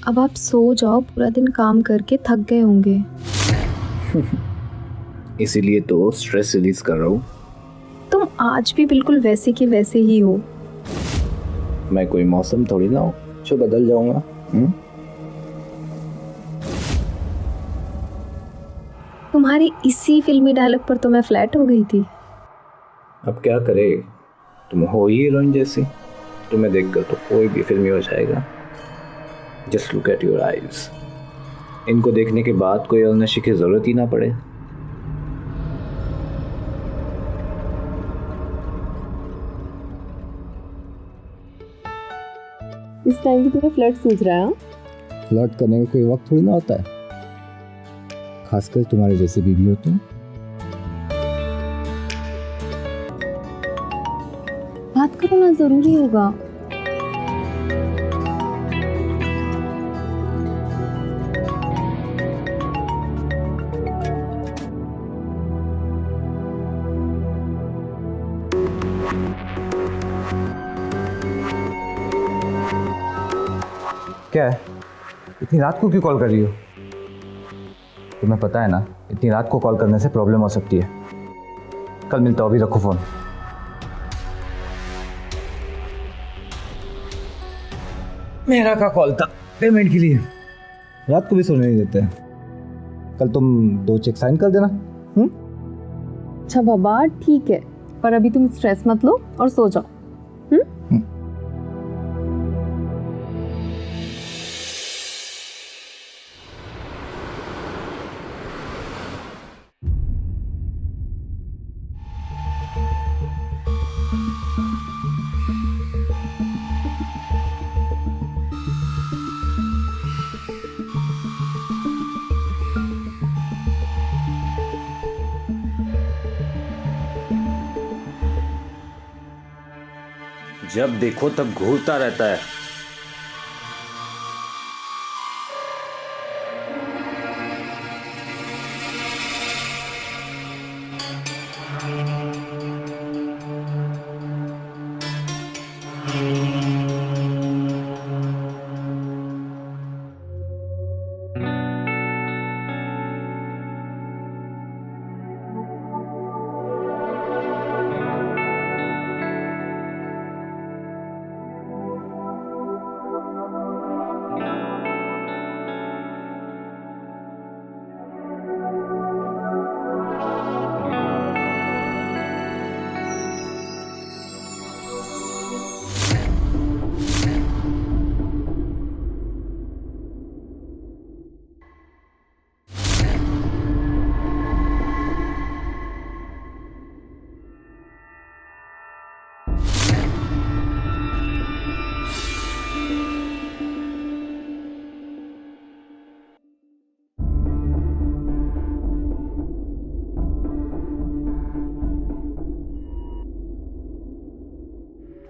अब आप सो जाओ, पूरा दिन काम करके थक गए होंगे। इसीलिए तो स्ट्रेस रिलीज कर रहा हूँ। तुम आज भी बिल्कुल वैसे के वैसे ही हो। मैं कोई मौसम थोड़ी ना हूँ जो बदल जाऊंगा। तुम्हारी इसी फिल्मी डायलॉग पर तो मैं फ्लैट हो गई थी। अब क्या करे, तुम हो ही हीरोइन जैसी। तुम्हें देखकर तो कोई भी फिल्मी हो जाएगा। Just look at your eyes. इनको देखने के बाद कोई और नशे की जरूरत ही ना पड़े। इस टाइम भी तुम्हें फ्लर्ट सूझ रहा है? फ्लर्ट करने का कोई वक्त थोड़ी ना होता है, खासकर तुम्हारे जैसे बीवी हो तुम। बात करना जरूरी होगा। क्या है, इतनी रात को क्यों कॉल कर रही हो? तुम्हें पता है ना, इतनी रात को कॉल करने से प्रॉब्लम हो सकती है। कल मिलता हूँ, अभी रखो फोन। मेरा का कॉल था पेमेंट के लिए। रात को भी सोने नहीं देते। कल तुम 2 चेक साइन कर देना। अच्छा बाबा ठीक है, पर अभी तुम स्ट्रेस मत लो और सो जाओ। जब देखो तब घूरता रहता है।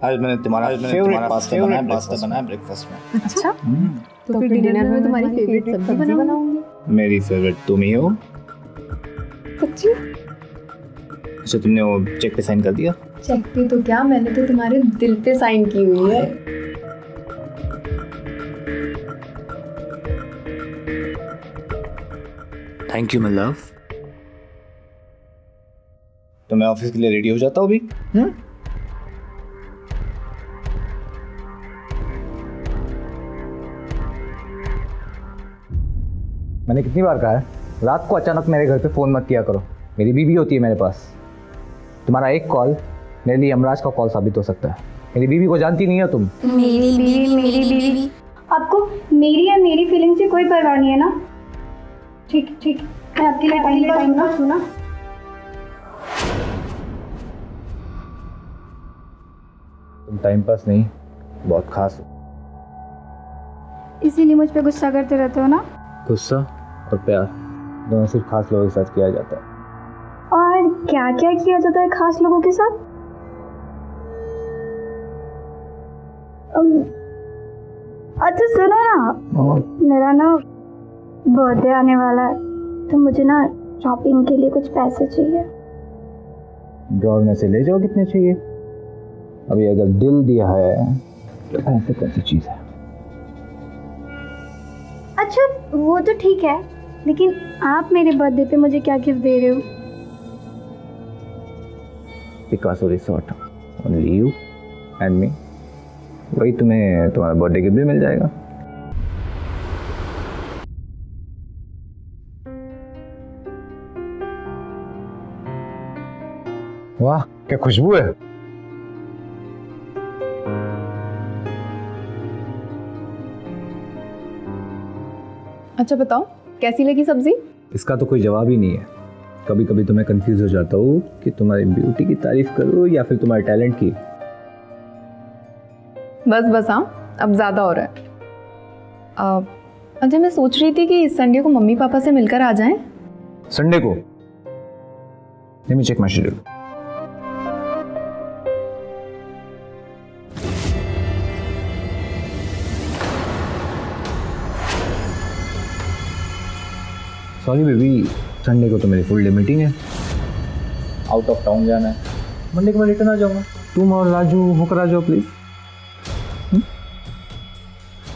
आज मैंने तुम्हारा फेवरेट पास्ता बनाया ब्रेकफास्ट में। अच्छा तो फिर डिनर में तुम्हारी फेवरेट सब्जी बनाऊंगी। मेरी फेवरेट तुम ही हो। सच्ची? अच्छा तुमने वो चेक पे साइन कर दिया? चेक पे तो क्या, मैंने तो तुम्हारे दिल पे साइन की हुई है। Thank you my love. तो मैं ऑफिस के लिए रेडी हो जाता हूँ अभी। मैंने कितनी बार कहा है, रात को अचानक मेरे घर पे फ़ोन मत किया करो। मेरी बीवी होती है मेरे पास। तुम्हारा एक कॉल मेरे लिए यमराज का कॉल साबित हो सकता है। मेरी बीवी को जानती नहीं हो तुम। मेरी बीवी आपको मेरी या मेरी फीलिंग से कोई परवाह नहीं है ना? ठीक ठीक, मैं आपके लिए टाइम ना सुना। तुम टाइम पास नहीं, बहुत खास हो। इसीलिए मुझ पे गुस्सा करते रहते हो ना? गुस्सा और प्यार दोनों सिर्फ खास लोगों के साथ किया जाता है। और क्या क्या किया जाता है खास लोगों के साथ? अच्छा सुनो ना, मेरा ना बर्थडे आने वाला है, तो मुझे ना शॉपिंग के लिए कुछ पैसे चाहिए। ड्रॉर में से ले जाओ, कितने चाहिए? अभी अगर दिल दिया है तो पैसे कैसी चीज़ है। अच्छा वो तो ठीक है, लेकिन आप मेरे बर्थडे पे मुझे क्या गिफ्ट दे रहे हो? Picasso resort, only you and me. वही तुम्हें तुम्हारा बर्थडे गिफ्ट भी मिल जाएगा। वाह क्या खुशबू है। अच्छा बताओ, कैसी लगी सब्जी? इसका तो कोई जवाब ही नहीं है। कभी कभी तो मैं कंफ्यूज हो जाता हूँ कि तुम्हारी ब्यूटी की तारीफ करूँ या फिर तुम्हारे टैलेंट की। बस बस हाँ, अब ज़्यादा हो रहा है। अच्छा मैं सोच रही थी कि इस संडे को मम्मी पापा से मिलकर आ जाएं। संडे को? Let me check my schedule. Sorry baby, Sunday को तो मेरी फुल डे मीटिंग है, आउट ऑफ टाउन जाना है। मंडे को मैं रिटर्न आ जाऊंगा। तुम और राजू होकर आ जाओ प्लीज।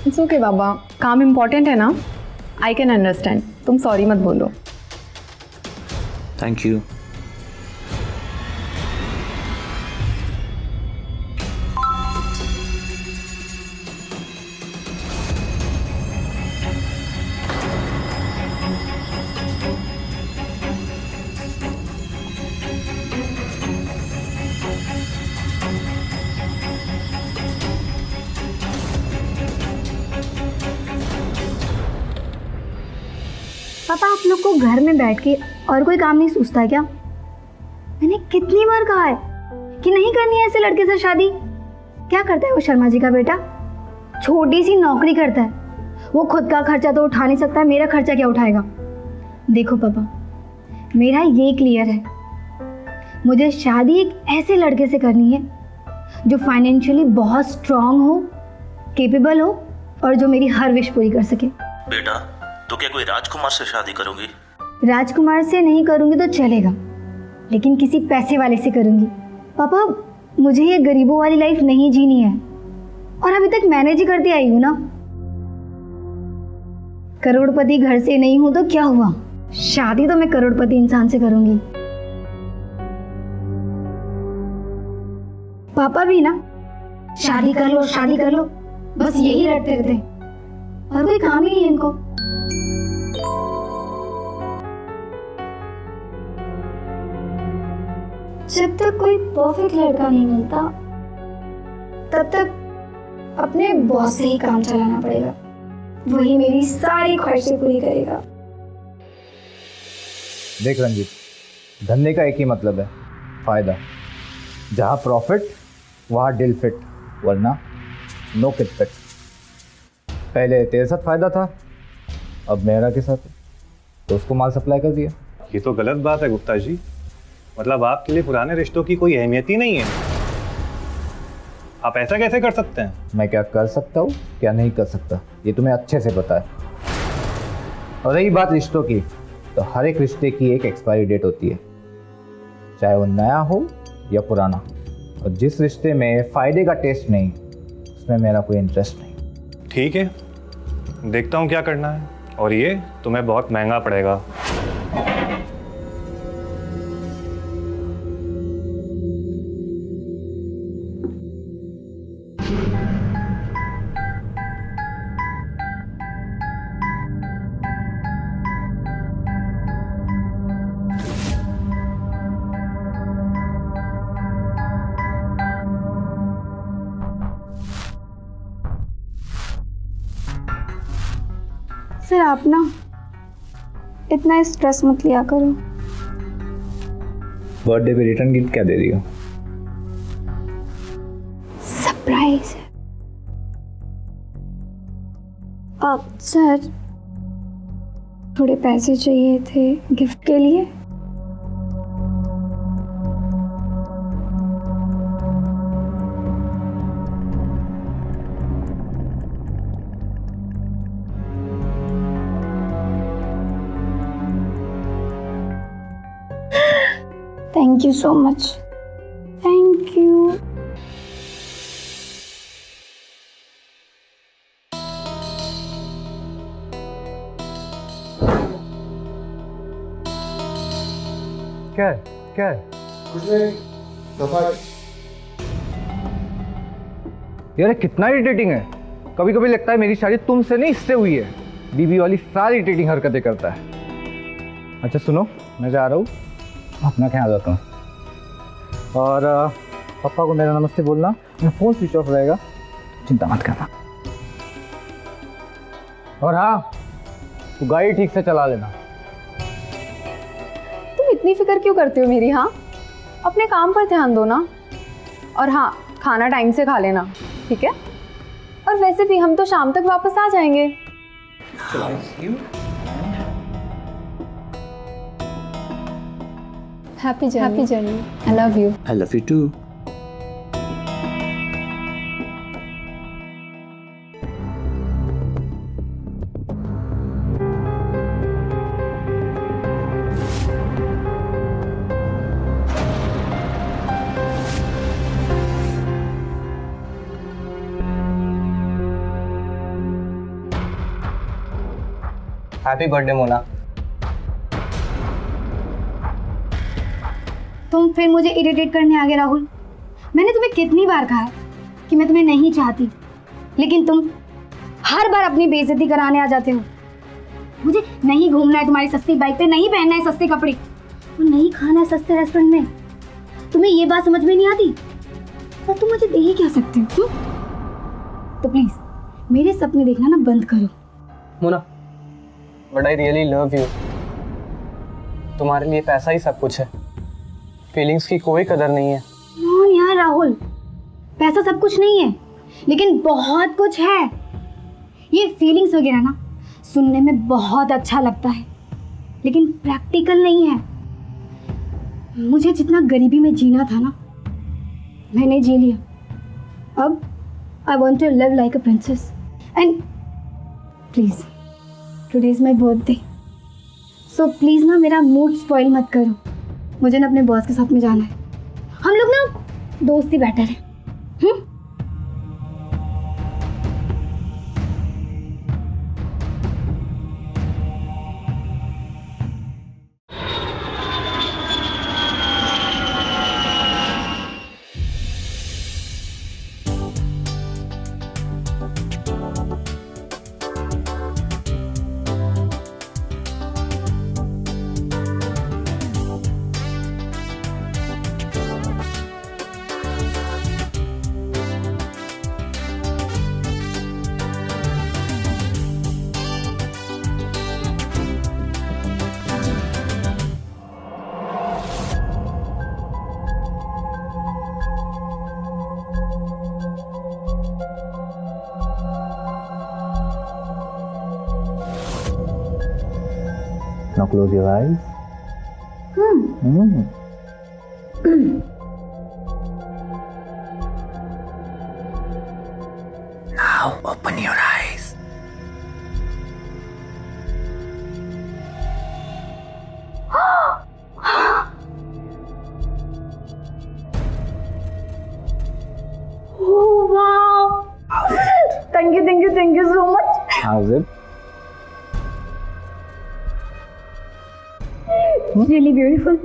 इट्स ओके बाबा, काम इम्पोर्टेंट है ना, आई कैन अंडरस्टैंड। तुम सॉरी मत बोलो। Thank you. पापा आप लोग को घर में बैठ के और कोई काम नहीं सूझता है क्या? मैंने कितनी बार कहा है कि नहीं करनी है ऐसे लड़के से शादी। क्या करता है वो शर्मा जी का बेटा? छोटी सी नौकरी करता है, वो खुद का खर्चा तो उठा नहीं सकता है, मेरा खर्चा क्या उठाएगा? देखो पापा, मेरा ये क्लियर है, मुझे शादी एक ऐसे लड़के से करनी है जो फाइनेंशियली बहुत स्ट्रांग हो, केपेबल हो और जो मेरी हर विश पूरी कर सके। बेटा तो क्या कोई राजकुमार से शादी करोगी? राजकुमार से नहीं करूंगी तो चलेगा, लेकिन किसी पैसे वाले से करूंगी। पापा मुझे ये गरीबों वाली लाइफ नहीं जीनी है, और अभी तक मैनेज ही करती आई हूं ना। करोड़पति घर से नहीं हूं तो क्या हुआ, शादी तो मैं करोड़पति इंसान से करूंगी। पापा भी ना शादी कर लो शादी कर लो, बस यही रटते रहते, और कोई काम ही नहीं है इनको। जब तक कोई परफेक्ट लड़का नहीं मिलता तब तक अपने बॉस से ही काम चलाना पड़ेगा, वही मेरी सारी ख्वाहिशें पूरी करेगा। देख रंजीत, धंधे का एक ही मतलब है, फायदा। जहाँ प्रॉफिट वहाँ डील फिट, वरना नो किट फिट। पहले तेरे साथ फायदा था, अब मेरा के साथ, तो उसको माल सप्लाई कर दिया। ये तो गलत बात है गुप्ता जी, मतलब आपके लिए पुराने रिश्तों की कोई अहमियत ही नहीं है। आप ऐसा कैसे कर सकते हैं? मैं क्या कर सकता हूँ क्या नहीं कर सकता ये तुम्हें अच्छे से पता है। और रही बात रिश्तों की, तो हर एक रिश्ते की एक एक्सपायरी डेट होती है, चाहे वो नया हो या पुराना। और जिस रिश्ते में फ़ायदे का टेस्ट नहीं, उसमें मेरा कोई इंटरेस्ट नहीं। ठीक है, देखता हूँ क्या करना है, और ये तुम्हें बहुत महंगा पड़ेगा। सर आप ना इतना स्ट्रेस मत लिया करो। बर्थडे पे रिटर्न गिफ्ट क्या दे रही हो? सरप्राइज है। सर थोड़े पैसे चाहिए थे गिफ्ट के लिए। Thank you so much. Thank you. क्या है क्या है? कुछ नहीं, सफाई। यार ये कितना इरिटेटिंग है। कभी कभी लगता है मेरी शादी तुमसे नहीं इससे हुई है। बीबी वाली सारी इरिटेटिंग हरकतें करता है। अच्छा सुनो, मैं जा रहा हूँ, अपना ख्याल रखना। और पापा को मेरा नमस्ते बोलना। मेरा फ़ोन स्विच ऑफ रहेगा, चिंता मत करना। और हाँ, तू गाड़ी ठीक से चला लेना। तुम इतनी फिक्र क्यों करते हो मेरी? हाँ, अपने काम पर ध्यान दो ना। और हाँ, खाना टाइम से खा लेना, ठीक है? और वैसे भी हम तो शाम तक वापस आ जाएंगे। Happy journey. I love you. I love you too. Happy birthday Mona. तुम फिर मुझे इरिटेट करने आ गए राहुल। मैंने तुम्हें कितनी बार कहा है कि मैं तुम्हें नहीं चाहती, लेकिन तुम हर बार अपनी बेइज्जती कराने आ जाते हो। मुझे नहीं घूमना है तुम्हारी सस्ती बाइक पे, नहीं पहनना है सस्ते कपड़े, और नहीं खाना है सस्ते रेस्टोरेंट में। तुम्हें ये बात समझ में नहीं आती, पर तुम मुझे दे ही क्या सकते हो? तो प्लीज मेरे सपने देखना ना बंद करो। Mona, but I really love you. तुम्हारे लिए पैसा ही सब कुछ है, फीलिंग्स की कोई कदर नहीं है। कौन यार राहुल, पैसा सब कुछ नहीं है, लेकिन बहुत कुछ है। ये फीलिंग्स वगैरह ना सुनने में बहुत अच्छा लगता है, लेकिन प्रैक्टिकल नहीं है। मुझे जितना गरीबी में जीना था ना, मैंने जी लिया। अब I want to live like a princess. And please, today is my birthday, so please ना मेरा मूड स्पॉइल मत करो। मुझे ना अपने बॉस के साथ में जाना है। हम लोग ना दोस्ती बेटर है। Now close your eyes. Now open your eyes. Oh wow! Thank you so much. How's it? Really beautiful.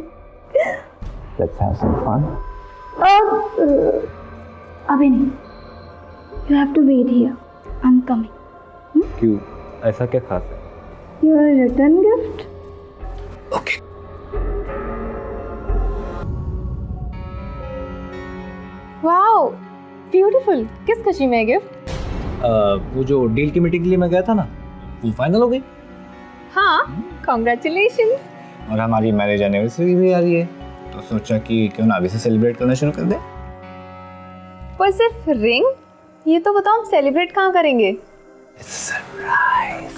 Let's have some fun. अभी नहीं. You have to wait here. I'm coming. क्यों? ऐसा क्या खास है? Your return gift. Okay. Wow, beautiful. किस खुशी में गिफ्ट? वो जो डील की मीटिंग के लिए मैं गया था ना, वो फाइनल हो गई। हाँ, कॉन्ग्रेचुलेशन। और हमारी मैरिज एनिवर्सरी भी आ रही है, तो सोचा कि क्यों ना अभी से सेलिब्रेट करना शुरू कर दे। पर सिर्फ रिंग? ये तो बताओ, हम सेलिब्रेट कहाँ करेंगे? सरप्राइज।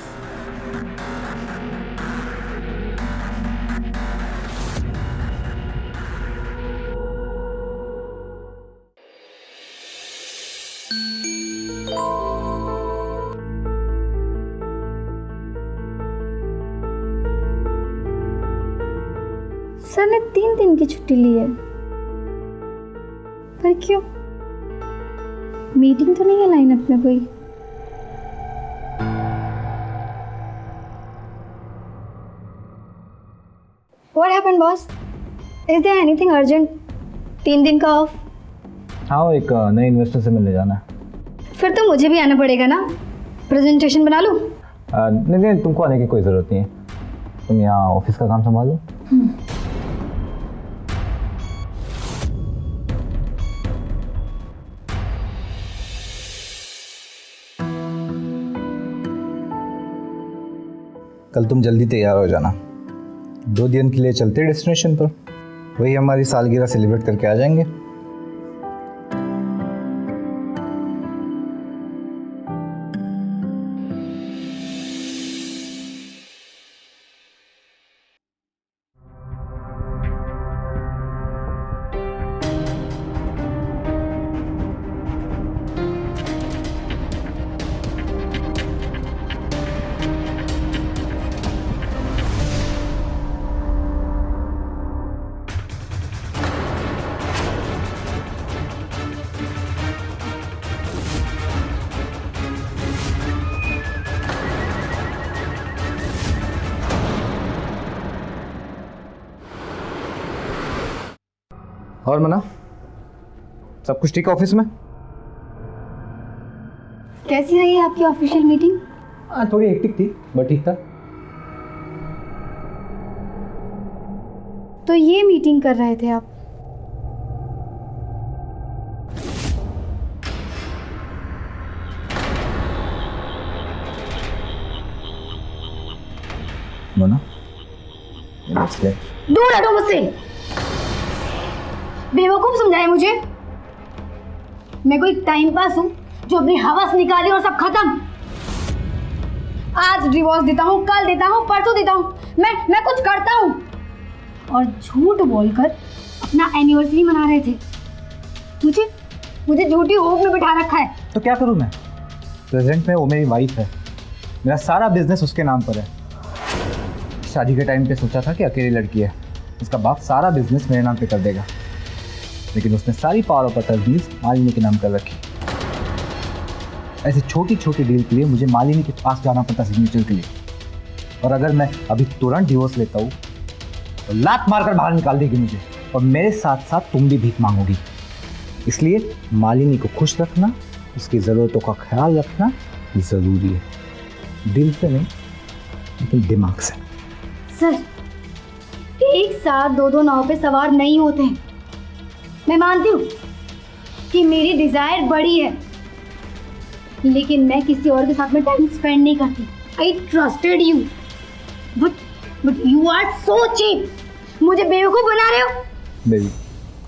सर ने 3 दिन की छुट्टी ली है, पर क्यों? मीटिंग तो नहीं है लाइनअप में कोई? What happened, boss? Is there anything urgent? 3 दिन का ऑफ? हाँ, वो एक नए इन्वेस्टर से मिलने जाना है। फिर तो मुझे भी आना पड़ेगा ना। प्रेजेंटेशन बना लूँ? नहीं, तुमको आने की कोई ज़रूरत नहीं है। तुम यहाँ ऑफिस का काम संभालो। कल तुम जल्दी तैयार हो जाना। 2 दिन के लिए चलते डेस्टिनेशन पर, वही हमारी सालगिरह सेलिब्रेट करके आ जाएंगे। और मना, सब कुछ ठीक है ऑफिस में? कैसी रही आपकी ऑफिशियल मीटिंग? थोड़ी हेक्टिक थी, बट ठीक था। तो ये मीटिंग कर रहे थे आप? मना, दूर हटो मुझसे। बेवकूफ समझाए मुझे? मैं कोई टाइम पास हूँ जो अपनी हवस निकाली और सब खत्म? आज डिवोर्स देता हूँ, कल देता हूँ, परसों देता हूँ, मैं कुछ करता हूँ। और झूठ बोलकर अपना एनिवर्सरी मना रहे थे। मुझे झूठी होप में बिठा रखा है। तो क्या करूँ मैं? प्रेजेंट में वो मेरी वाइफ है, मेरा सारा बिजनेस उसके नाम पर है। शादी के टाइम पे सोचा था कि अकेली लड़की है, उसका बाप सारा बिजनेस मेरे नाम पे कर देगा, लेकिन उसने सारी पावर ऑफ अटर्नीज मालिनी के नाम कर रखी। ऐसी छोटी छोटी डील के लिए मुझे मालिनी के पास जाना पड़ता सिग्नेचर के लिए, और अगर मैं अभी तुरंत डिवोर्स लेता हूँ तो लात मारकर बाहर निकाल देगी मुझे, और मेरे साथ साथ तुम भी भीख मांगोगी। इसलिए मालिनी को खुश रखना, उसकी ज़रूरतों का ख्याल रखना ज़रूरी है, दिल से नहीं लेकिन दिमाग से। सर, एक साथ 2 नाव पे सवार नहीं होते हैं। मैं मानती हूँ कि मेरी डिजायर बड़ी है, लेकिन मैं किसी और के साथ में टाइम स्पेंड नहीं करती। I trusted you, but you are so cheap. मुझे बेवकूफ बना रहे हो। Baby,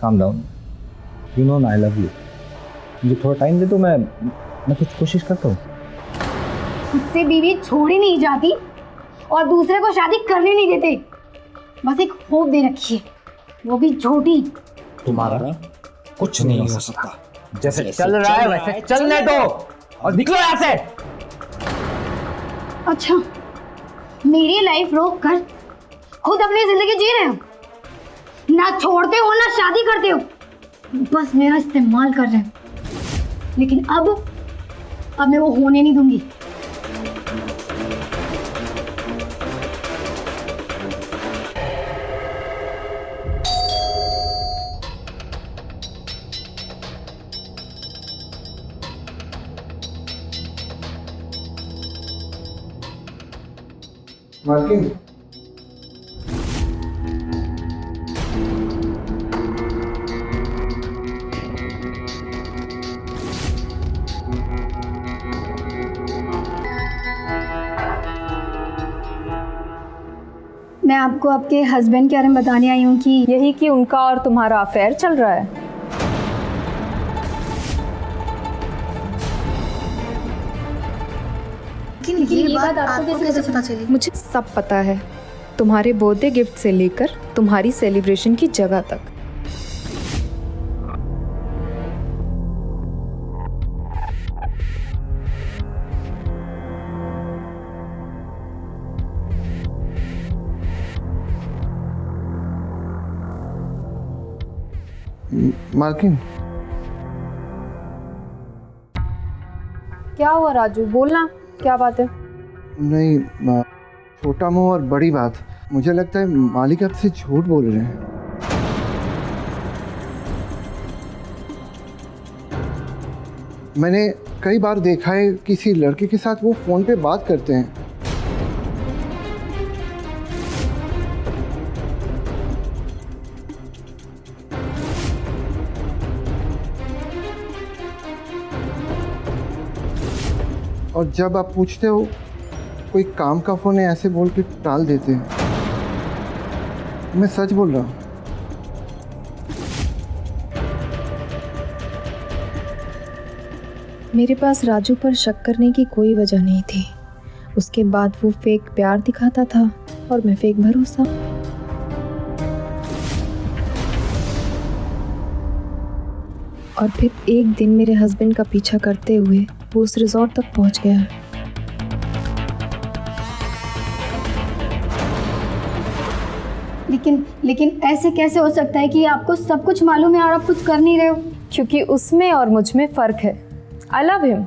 calm down. You know I love you. मुझे थोड़ा टाइम दे दो, मैं कुछ कोशिश करता हूँ। खुद से बीवी छोड़ी नहीं जाती और दूसरे को शादी करने नहीं देते। बस एक होप दे रखी है, वो भी झूठी। तुम्हारा कुछ नहीं हो सकता। जैसे चल रहा है वैसे चलने दो और निकलो यहाँ से। अच्छा, मेरी लाइफ रोक कर खुद अपनी जिंदगी जी रहे हो? ना छोड़ते हो ना शादी करते हो, बस मेरा इस्तेमाल कर रहे हो। लेकिन अब मैं वो होने नहीं दूंगी। मार्किंग मैं आपको आपके हस्बैंड के बारे में बताने आई हूँ कि यही कि उनका और तुम्हारा अफेयर चल रहा है। ये बात आपको कैसे पता चली? मुझे सब पता है, तुम्हारे बर्थडे गिफ्ट से लेकर तुम्हारी सेलिब्रेशन की जगह तक। मार्किंग क्या हुआ राजू, बोलना, क्या बात है? नहीं, छोटा मुंह और बड़ी बात। मुझे लगता है मालिक आपसे झूठ बोल रहे हैं। मैंने कई बार देखा है किसी लड़के के साथ वो फ़ोन पे बात करते हैं। और जब आप पूछते हो कोई काम का फ़ोन है ऐसे बोल के टाल देते हैं। मैं सच बोल रहा हूँ। मेरे पास राजू पर शक करने की कोई वजह नहीं थी। उसके बाद वो फेक प्यार दिखाता था और मैं फेक भरोसा। और फिर एक दिन मेरे हस्बैंड का पीछा करते हुए वो उस रिजॉर्ट तक पहुंच गया। लेकिन ऐसे कैसे हो सकता है कि आपको सब कुछ मालूम है और आप कुछ कर नहीं रहे हो? क्योंकि उसमें और मुझ में फ़र्क है। I love him.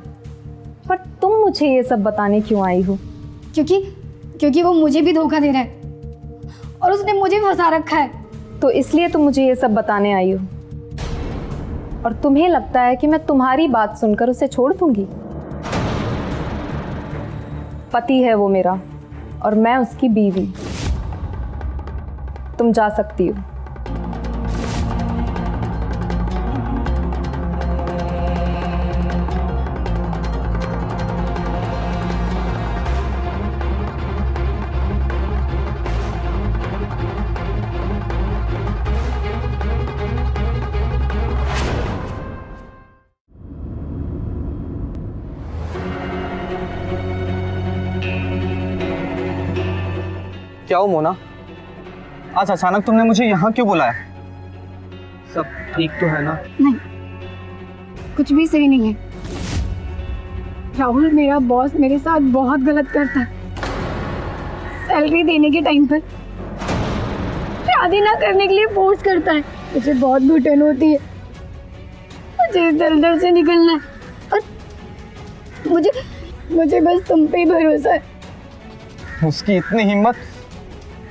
पर तुम मुझे ये सब बताने क्यों आई हो? क्योंकि वो मुझे भी धोखा दे रहा है और उसने मुझे भी फंसा रखा है। तो इसलिए तुम मुझे ये सब बताने आई हो? और तुम्हें लगता है कि मैं तुम्हारी बात सुनकर उसे छोड़ दूंगी? पति है वो मेरा और मैं उसकी बीवी। तुम जा सकती हो। क्या हो मोना, आज अचानक तुमने मुझे यहाँ क्यों बुलाया? सब ठीक तो है ना? नहीं, कुछ भी सही नहीं है। राहुल मेरा बॉस मेरे साथ बहुत गलत करता है। सैलरी देने के टाइम पर शादी ना करने के लिए फोर्स करता है। मुझे बहुत घुटन होती है, मुझे इस दलदल से निकलना है और मुझे बस तुम पे ही भरोसा है। उसकी इतनी हिम्मत!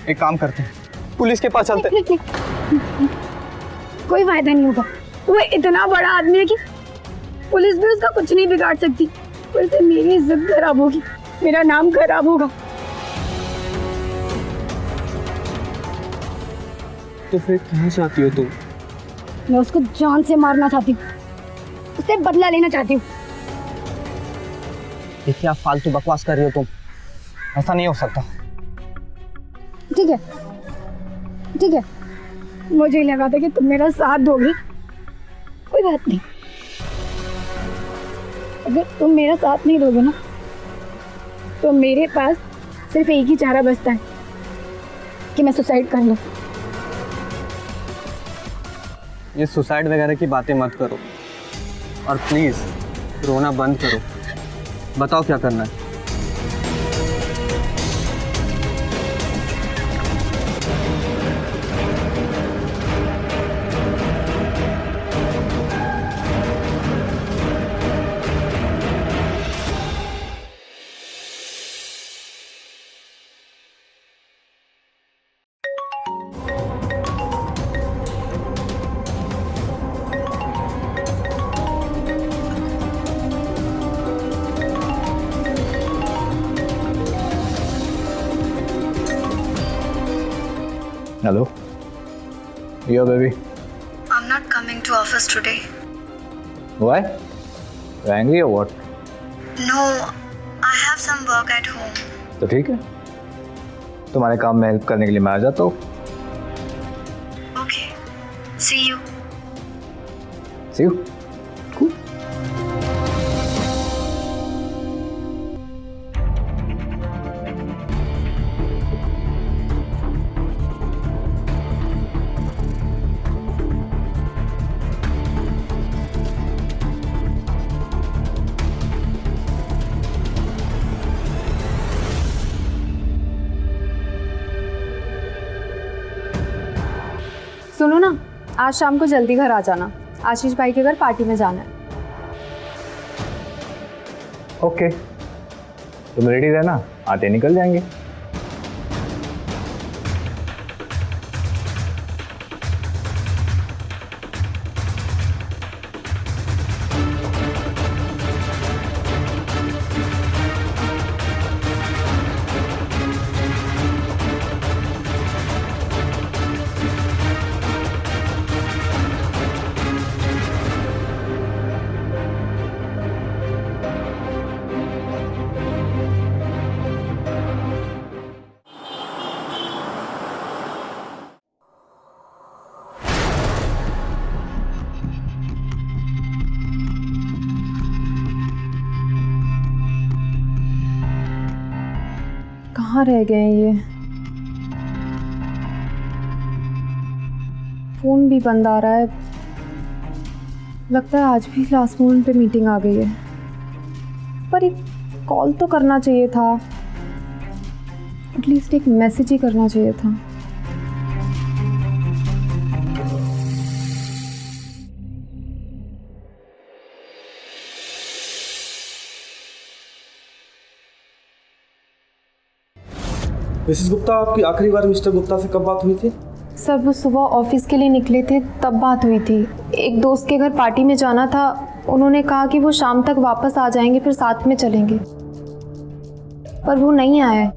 एक काम करते हैं, पुलिस के पास चलते। नहीं। कोई फायदा नहीं होगा। वो इतना बड़ा आदमी है कि पुलिस भी उसका कुछ नहीं बिगाड़ सकती। वैसे मेरी इज्जत खराब होगी, मेरा नाम खराब होगा। तो फिर कहाँ चाहती हो तुम? मैं उसको जान से मारना चाहती हूँ, उससे बदला लेना चाहती हूँ। ये क्या फालतू बकवास कर रही हो तुम? ऐसा नहीं हो सकता। ठीक है, मुझे लगा था कि तुम मेरा साथ दोगे। कोई बात नहीं, अगर तुम मेरा साथ नहीं दोगे ना तो मेरे पास सिर्फ एक ही चारा बचता है कि मैं सुसाइड कर लूं। ये सुसाइड वगैरह की बातें मत करो और प्लीज रोना बंद करो। बताओ क्या करना है? Hello? Yeah, baby. I'm not coming to office today. Why? You angry or what? No, I have some work at home. तो ठीक है, तुम्हारे काम में हेल्प करने के लिए मैं आ जाता हूँ। Okay, see you. See you. Cool. सुनो ना, आज शाम को जल्दी घर आ जाना। आशीष भाई के घर पार्टी में जाना है। ओके, तुम रेडी रहना, आते निकल जाएंगे। कहाँ रह गए हैं ये? फ़ोन भी बंद आ रहा है। लगता है आज भी लास्ट मोमेंट पे मीटिंग आ गई है। पर एक कॉल तो करना चाहिए था, एटलीस्ट एक मैसेज ही करना चाहिए था। मिसेस गुप्ता, आपकी आखिरी बार मिस्टर गुप्ता से कब बात हुई थी? सर वो सुबह ऑफिस के लिए निकले थे तब बात हुई थी। एक दोस्त के घर पार्टी में जाना था, उन्होंने कहा कि वो शाम तक वापस आ जाएंगे, फिर साथ में चलेंगे। पर वो नहीं आए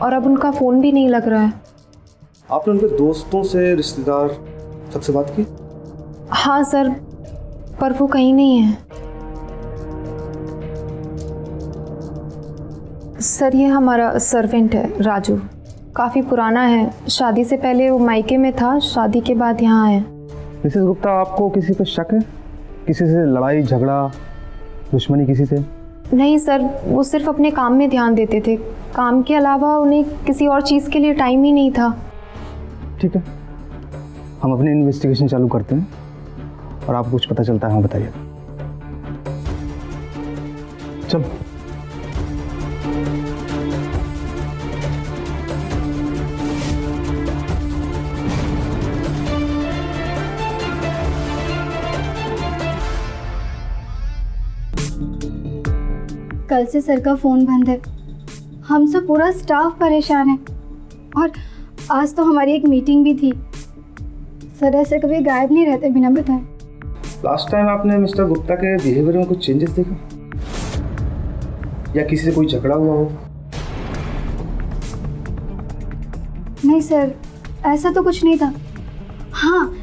और अब उनका फ़ोन भी नहीं लग रहा है। आपने उनके दोस्तों से, रिश्तेदार सबसे बात की? हाँ सर, पर वो कहीं नहीं है। सर ये हमारा सर्वेंट है राजू, काफ़ी पुराना है। शादी से पहले वो मायके में था, शादी के बाद यहाँ आया। मिसेस गुप्ता, आपको किसी पे शक है? किसी से लड़ाई झगड़ा, दुश्मनी किसी से? नहीं सर, वो सिर्फ अपने काम में ध्यान देते थे। काम के अलावा उन्हें किसी और चीज़ के लिए टाइम ही नहीं था। ठीक है, हम अपनी इन्वेस्टिगेशन चालू करते हैं और आपको कुछ पता चलता है हमें बताइए। चलो। कल से सर का फ़ोन बंद है, हम सब पूरा स्टाफ परेशान है। और आज तो हमारी एक मीटिंग भी थी। सर ऐसे कभी गायब नहीं रहते बिना बताए। लास्ट टाइम आपने मिस्टर गुप्ता के बिहेवियर में कुछ चेंजेस देखा या किसी से कोई झगड़ा हुआ हो? नहीं सर, ऐसा तो कुछ नहीं था। हाँ,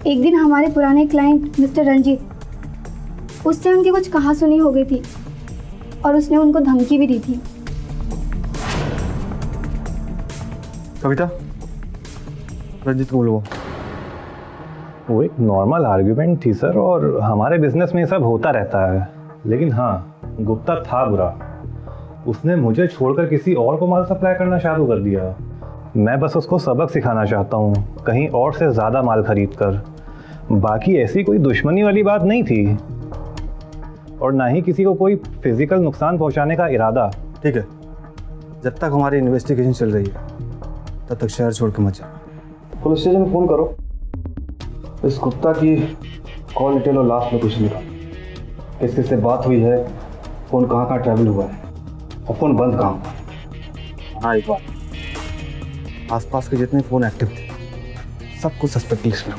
एक दिन हमारे पुराने क्लाइंट मिस्टर रंजीत, उससे उनकी कुछ कहासुनी हो गई थी और उसने उनको धमकी भी दी थी। कविता, रंजीत को बोलो। वो एक नॉर्मल आर्ग्यूमेंट थी सर, और हमारे बिजनेस में ये सब होता रहता है। लेकिन हाँ, गुप्ता था बुरा। उसने मुझे छोड़कर किसी और को माल सप्लाई करना शुरू कर दिया। मैं बस उसको सबक सिखाना चाहता हूँ, कहीं और से ज़्यादा माल खरीद कर। बाकी ऐसी कोई दुश्मनी वाली बात नहीं थी और ना ही किसी को कोई फिजिकल नुकसान पहुँचाने का इरादा। ठीक है, जब तक हमारी इन्वेस्टिगेशन चल रही है तब तक शहर छोड़ के मत जाओ। पुलिस स्टेशन में फ़ोन करो, इस गुप्ता की कॉल डिटेल और लास्ट लोकेशन निकालो। किस किस से बात हुई है, फ़ोन कहाँ कहाँ ट्रैवल हुआ है और फ़ोन बंद कहाँ हुआ है। हाँ, एक बात, आसपास के जितने फ़ोन एक्टिव थे सब कुछ सस्पेक्ट लिस्ट में।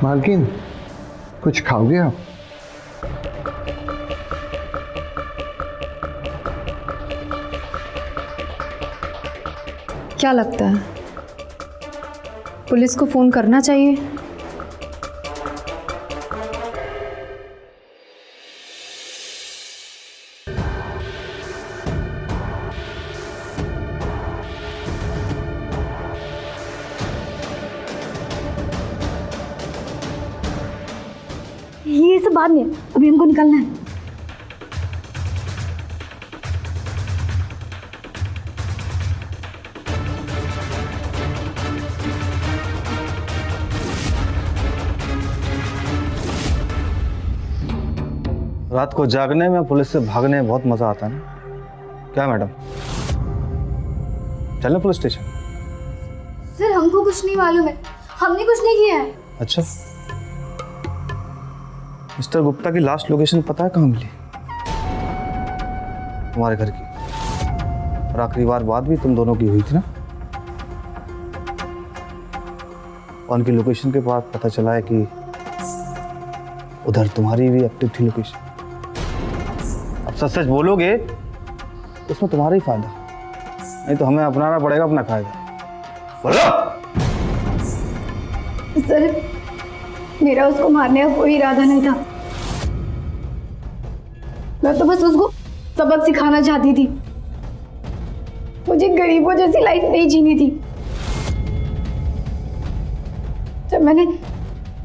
मालकिन, कुछ खाओगे आप? क्या लगता है पुलिस को फ़ोन करना चाहिए? ये सब बाद में, अभी हमको निकलना है। रात को जागने में, पुलिस से भागने में बहुत मज़ा आता है ना? क्या मैडम, चलना पुलिस स्टेशन? सर हमको कुछ नहीं मालूम है, हमने कुछ नहीं किया है। अच्छा, मिस्टर गुप्ता की लास्ट लोकेशन पता है कहाँ मिली? तुम्हारे घर की। और आखिरी बार बात भी तुम दोनों की हुई थी ना? और उनकी लोकेशन के बाद पता चला है कि उधर तुम्हारी भी एक्टिव थी लोकेशन। अब सच सच बोलोगे उसमें तुम्हारा ही फायदा, नहीं तो हमें अपनाना पड़ेगा अपना फायदा। बोलो। सर मेरा उसको मारने का कोई इरादा नहीं था, मैं तो बस उसको सबक सिखाना चाहती थी। मुझे गरीबों जैसी लाइफ नहीं जीनी थी। जब मैंने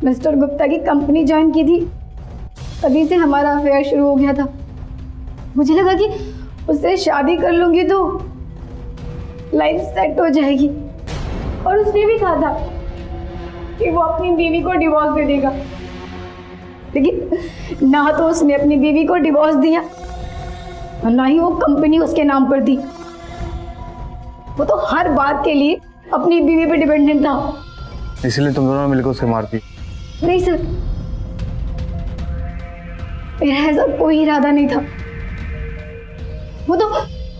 मिस्टर गुप्ता की कंपनी ज्वाइन की थी तभी से हमारा अफेयर शुरू हो गया था। मुझे लगा कि उससे शादी कर लूंगी तो लाइफ सेट हो जाएगी, और उसने भी कहा था कि वो अपनी बीवी को डिवोर्स दे देगा, लेकिन ना तो उसने अपनी बीवी को डिवोर्स दिया और ना ही वो कंपनी उसके नाम पर दी। वो तो हर बात के लिए अपनी बीवी पे डिपेंडेंट था। इसलिए तुम दोनों ने मिलकर उसे मार दी? नहीं सर, मेरा ऐसा कोई इरादा नहीं था। वो तो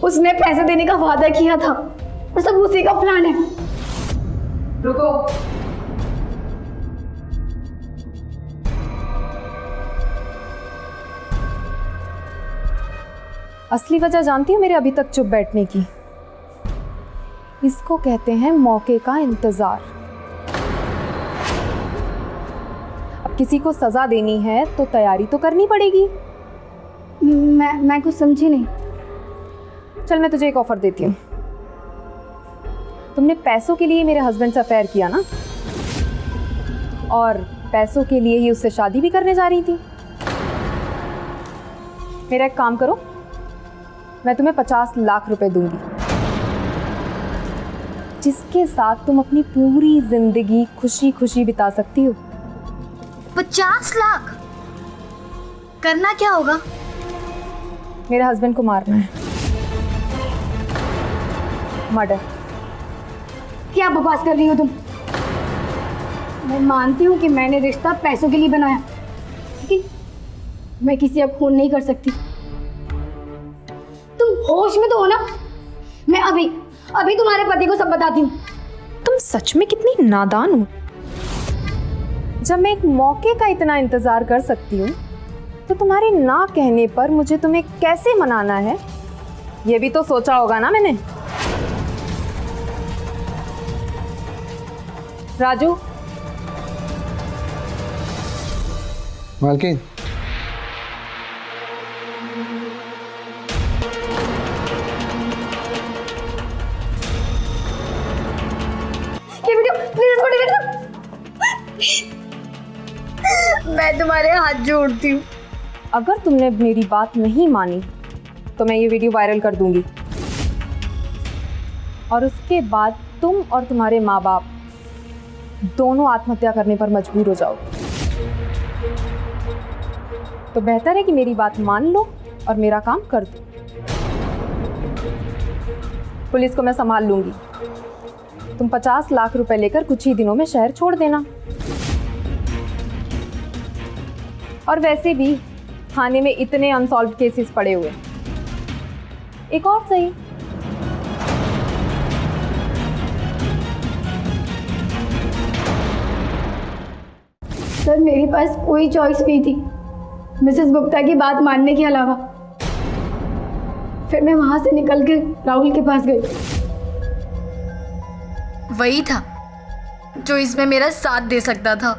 उसने पैसे देने का वादा किया था और सब उसी का प्लान है। रुको, असली वजह जानती हो मेरे अभी तक चुप बैठने की? इसको कहते हैं मौके का इंतजार। अब किसी को सजा देनी है तो तैयारी तो करनी पड़ेगी। मैं कुछ समझी नहीं। चल मैं तुझे एक ऑफर देती हूँ। तुमने पैसों के लिए मेरे हस्बैंड से अफेयर किया ना, और पैसों के लिए ही उससे शादी भी करने जा रही थी। मेरा एक काम करो, मैं तुम्हें 50 लाख रुपए दूंगी, जिसके साथ तुम अपनी पूरी जिंदगी खुशी खुशी बिता सकती हो। 50 लाख? करना क्या होगा? मेरे हस्बैंड को मारना है। मर्डर। क्या बकवास कर रही हो तुम? मैं मानती हूँ कि मैंने रिश्ता पैसों के लिए बनाया, लेकिन मैं किसी का खून नहीं कर सकती। तुम होश में तो हो ना? मैं अभी तुम्हारे पति को सब बताती हूँ। तुम सच में कितनी नादान हो। जब मैं एक मौके का इतना इंतजार कर सकती हूँ तो तुम्हारे ना कहने पर मुझे तुम्हें कैसे मनाना है ये भी तो सोचा होगा ना मैंने। राजू। मालकिन, ये वीडियो प्लीज इसको डिलीट कर। मैं तुम्हारे हाथ जोड़ती हूँ। अगर तुमने मेरी बात नहीं मानी तो मैं ये वीडियो वायरल कर दूंगी, और उसके बाद तुम और तुम्हारे माँ बाप दोनों आत्महत्या करने पर मजबूर हो जाओगे। तो बेहतर है कि मेरी बात मान लो और मेरा काम कर दो। पुलिस को मैं संभाल लूंगी। तुम 50 लाख रुपए लेकर कुछ ही दिनों में शहर छोड़ देना। और वैसे भी थाने में इतने अनसॉल्व्ड केसेस पड़े हुए, एक और सही। सर, मेरे पास कोई चॉइस नहीं थी मिसेस गुप्ता की बात मानने के अलावा। फिर मैं वहां से निकल के राहुल के पास गई। वही था जो इसमें मेरा साथ दे सकता था।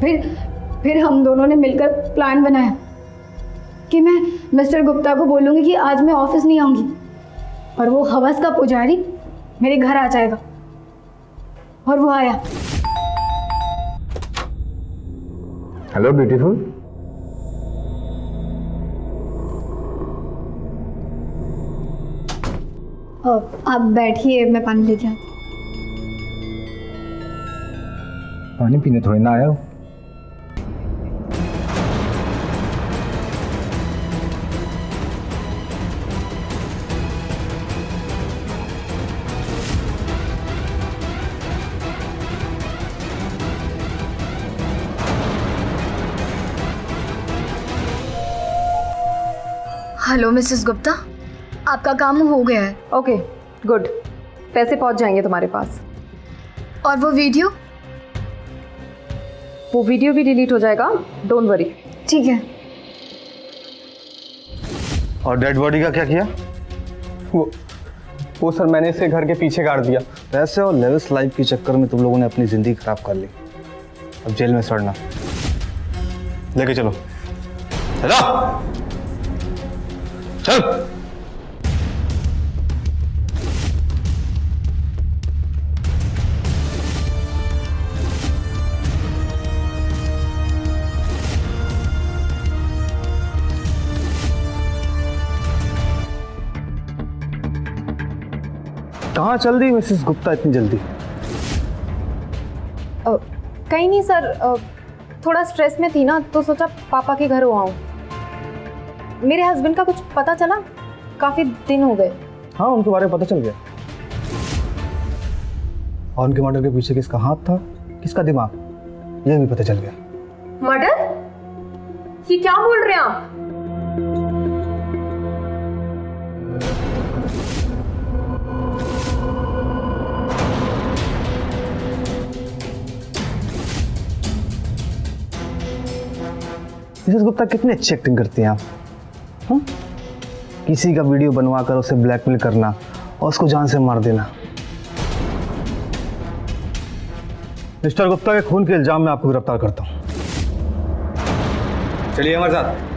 फिर हम दोनों ने मिलकर प्लान बनाया कि मैं मिस्टर गुप्ता को बोलूंगी कि आज मैं ऑफिस नहीं आऊंगी, और वो हवस का पुजारी मेरे घर आ जाएगा। और वो आया। Hello beautiful. आप बैठिए, मैं पानी लेके आती। पानी पीने थोड़ी ना आया हूँ। हेलो मिसेस गुप्ता, आपका काम हो गया है। ओके गुड, पैसे पहुंच जाएंगे तुम्हारे पास। और वो वीडियो भी डिलीट हो जाएगा, डोंट वरी। ठीक है। और डेड बॉडी का क्या किया? वो सर मैंने इसे घर के पीछे गाड़ दिया। पैसे और लेविस लाइफ के चक्कर में तुम लोगों ने अपनी जिंदगी खराब कर ली। अब जेल में सड़ना। लेके चलो। चल। कहाँ चल दी मिसेस गुप्ता इतनी जल्दी? कहीं नहीं सर, थोड़ा स्ट्रेस में थी ना, तो सोचा पापा के घर हो आऊँ। मेरे हस्बैंड का कुछ पता चला? काफ़ी दिन हो गए। हाँ, उनके बारे में पता चल गया। और उनके मर्डर के पीछे किसका हाथ था, किसका दिमाग, यह भी पता चल गया। मर्डर? ये क्या बोल रहे हैं आप? मिसेस गुप्ता कितनी अच्छी एक्टिंग करती हैं आप। हाँ? किसी का वीडियो बनवा कर उसे ब्लैकमेल करना और उसको जान से मार देना। मिस्टर गुप्ता के खून के इल्जाम में आपको गिरफ्तार करता हूं। चलिए हमारे साथ।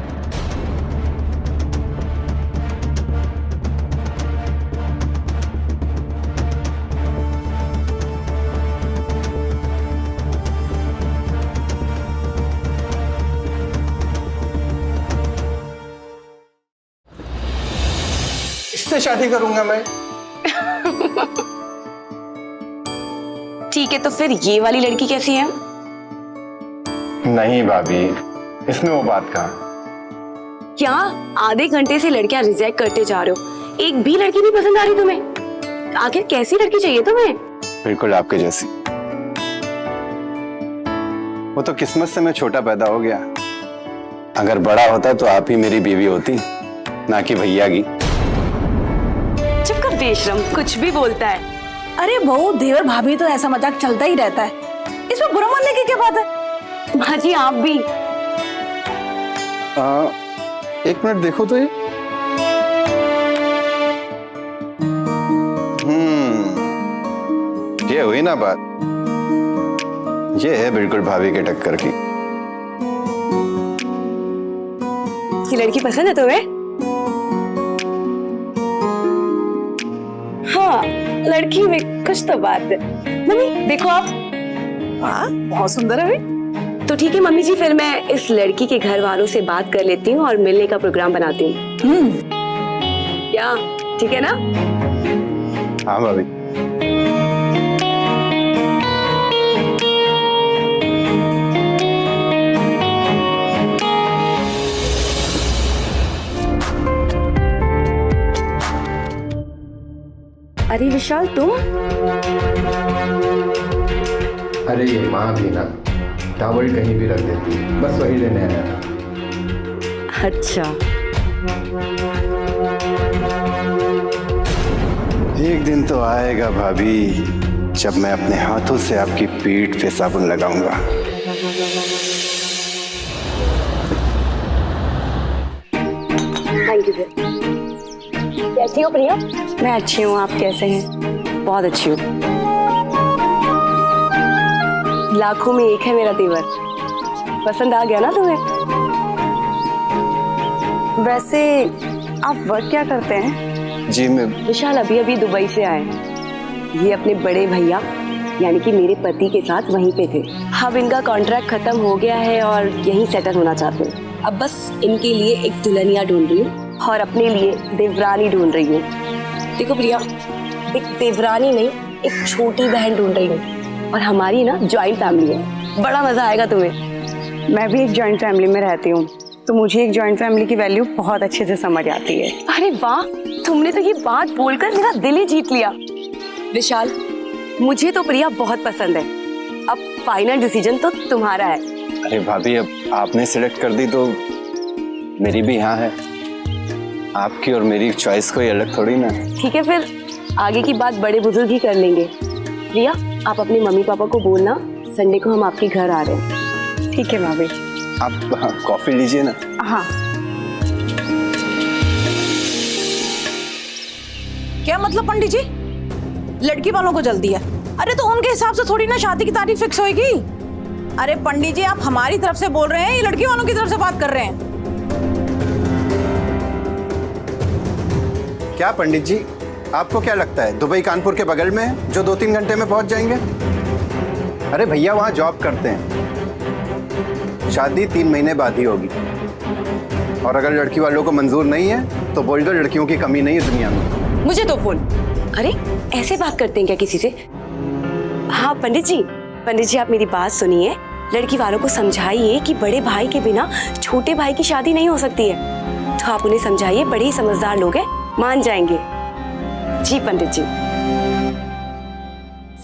इससे शादी करूंगा मैं। ठीक है, तो फिर ये वाली लड़की कैसी है? नहीं भाभी, इसमें वो बात कहाँ? क्या आधे घंटे से लड़कियां रिजेक्ट करते जा रहे हो, एक भी लड़की नहीं पसंद आ रही तुम्हें? आखिर कैसी लड़की चाहिए तुम्हें? बिल्कुल आपके जैसी। वो तो किस्मत से मैं छोटा पैदा हो गया। अगर बड़ा होता तो आप ही मेरी बीवी होती, ना कि भैया की। चुप कर बेशरम, कुछ भी बोलता है। अरे बहू, देवर भाभी तो ऐसा मजाक चलता ही रहता है, इसमें बुरा मानने की क्या बात है? माँ जी आप भी। एक मिनट देखो तो ये हुई ना बात। ये है बिल्कुल भाभी के टक्कर की। ये लड़की पसंद है तुम्हें? हाँ, लड़की में कुछ तो बात है। मम्मी देखो आप। हाँ, बहुत सुंदर है। तो ठीक है मम्मी जी, फिर मैं इस लड़की के घर वालों से बात कर लेती हूँ और मिलने का प्रोग्राम बनाती हूँ। क्या ठीक है ना? हाँ भाभी। अरे विशाल तुम? अरे ये माँ भी ना टावल कहीं भी रख देती है, बस वही लेने आया। अच्छा। एक दिन तो आएगा भाभी जब मैं अपने हाथों से आपकी पीठ पे साबुन लगाऊंगा। Thank you. कैसी हो प्रिया? मैं अच्छी हूँ, आप कैसे हैं? बहुत अच्छी हूँ। लाखों में एक है मेरा देवर। पसंद आ गया ना तुम्हें? वैसे आप वर्क क्या करते हैं? जी मैं विशाल अभी अभी दुबई से आए। ये अपने बड़े भैया यानी कि मेरे पति के साथ वहीं पे थे। अब इनका कॉन्ट्रैक्ट खत्म हो गया है और यहीं सेटल होना चाहते हैं। अब बस इनके लिए एक दुल्हनिया ढूंढ रही हूँ और अपने लिए देवरानी ढूंढ रही हूँ। देखो प्रिया, एक देवरानी नहीं, एक छोटी बहन ढूंढ रही हूँ। और हमारी ना जॉइंट फैमिली है, बड़ा मजा आएगा तुम्हें। मैं भी एक जॉइंट फैमिली में रहती हूँ, तो मुझे एक जॉइंट फैमिली की वैल्यू बहुत अच्छे से समझ आती है। अरे वाह, तुमने तो ये बात बोलकर मेरा दिल ही जीत लिया। विशाल, मुझे तो प्रिया बहुत पसंद है। अब फाइनल डिसीजन तो तुम्हारा है। अरे भाभी, अब आपने सिलेक्ट कर दी तो मेरी भी यहाँ है। आपकी और मेरी चॉइस कोई अलग थोड़ी ना। ठीक है, फिर आगे की बात बड़े बुजुर्ग ही कर लेंगे। प्रिया, आप अपने मम्मी पापा को बोलना संडे को हम आपके घर आ रहे हैं। ठीक है भाभी। आप कॉफी लीजिए ना। हाँ। क्या मतलब पंडित जी? लड़की वालों को जल्दी है? अरे तो उनके हिसाब से थोड़ी ना शादी की तारीख फिक्स होएगी। अरे पंडित जी, आप हमारी तरफ से बोल रहे हैं, ये लड़की वालों की तरफ से बात कर रहे हैं? क्या पंडित जी, आपको क्या लगता है दुबई कानपुर के बगल में है, जो 2-3 घंटे में पहुंच जाएंगे? अरे भैया वहां जॉब करते हैं। शादी 3 महीने बाद ही होगी। और अगर लड़की वालों को मंजूर नहीं है तो बोल दो, लड़कियों की कमी नहीं है दुनिया में। मुझे तो बोल, अरे ऐसे बात करते हैं क्या किसी से? हाँ पंडित जी आप मेरी बात सुनिए। लड़की वालों को समझाइए कि बड़े भाई के बिना छोटे भाई की शादी नहीं हो सकती है। तो आप उन्हें समझाइए, बड़े ही समझदार लोग हैं, मान जाएंगे। जी पंडित जी।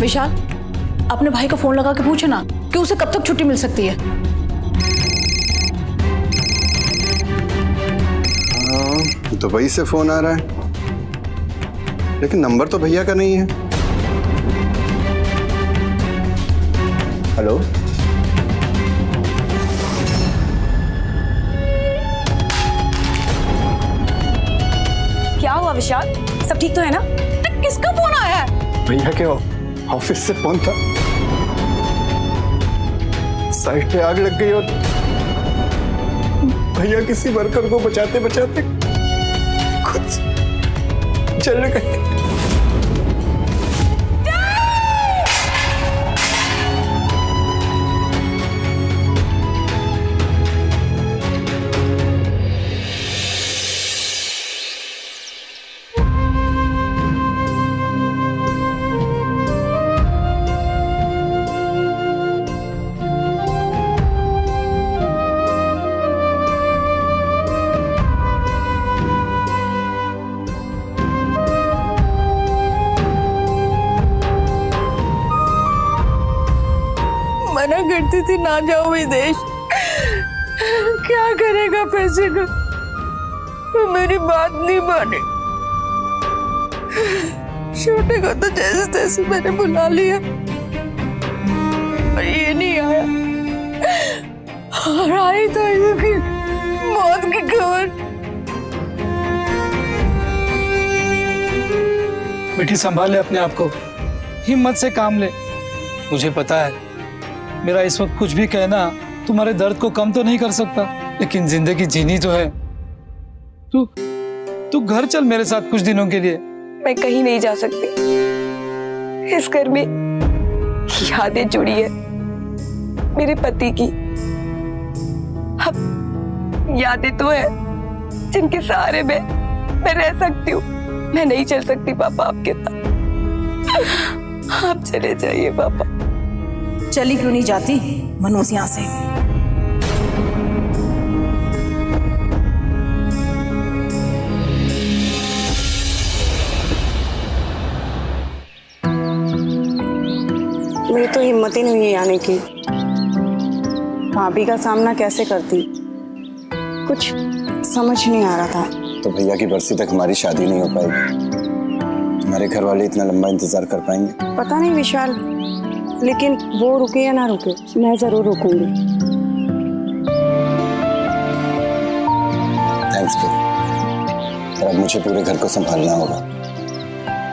विशाल, अपने भाई को फोन लगा के पूछो ना कि उसे कब तक छुट्टी मिल सकती है। दुबई से फोन आ रहा है, लेकिन नंबर तो भैया का नहीं है। हेलो, क्या हुआ विशाल, सब ठीक तो है ना? किसका फोन आया है? भैया के ऑफिस से फोन था। साइट पे आग लग गई और भैया किसी वर्कर को बचाते बचाते खुद जल गए। मना करती थी ना जाओ विदेश, क्या करेगा पैसे का? वो मेरी बात नहीं मानी। छोटे को तो जैसे तैसे मैंने बुला लिया और ये नहीं आया। और आई तो इसकी मौत की खबर। बेटी संभाल ले अपने आप को, हिम्मत से काम ले। मुझे पता है मेरा इस वक्त कुछ भी कहना तुम्हारे दर्द को कम तो नहीं कर सकता, लेकिन जिंदगी जीनी तो है। तू घर चल मेरे साथ कुछ दिनों के लिए। मैं कहीं नहीं जा सकती, इस घर में यादें जुड़ी है मेरे पति की। अब यादें तो है जिनके सहारे मैं रह सकती हूँ। मैं नहीं चल सकती पापा आपके साथ। आप चले जाइए पापा। चली क्यों नहीं जाती मनोज यहाँ से? मेरी तो हिम्मत ही नहीं है आने की। भाभी का सामना कैसे करती, कुछ समझ नहीं आ रहा था। तो भैया की बरसी तक हमारी शादी नहीं हो पाएगी। तुम्हारे घर वाले इतना लंबा इंतजार कर पाएंगे? पता नहीं विशाल, लेकिन वो रुके या ना रुके, मैं जरूर रुकूंगी। थैंक्स पर अब मुझे पूरे घर को संभालना होगा।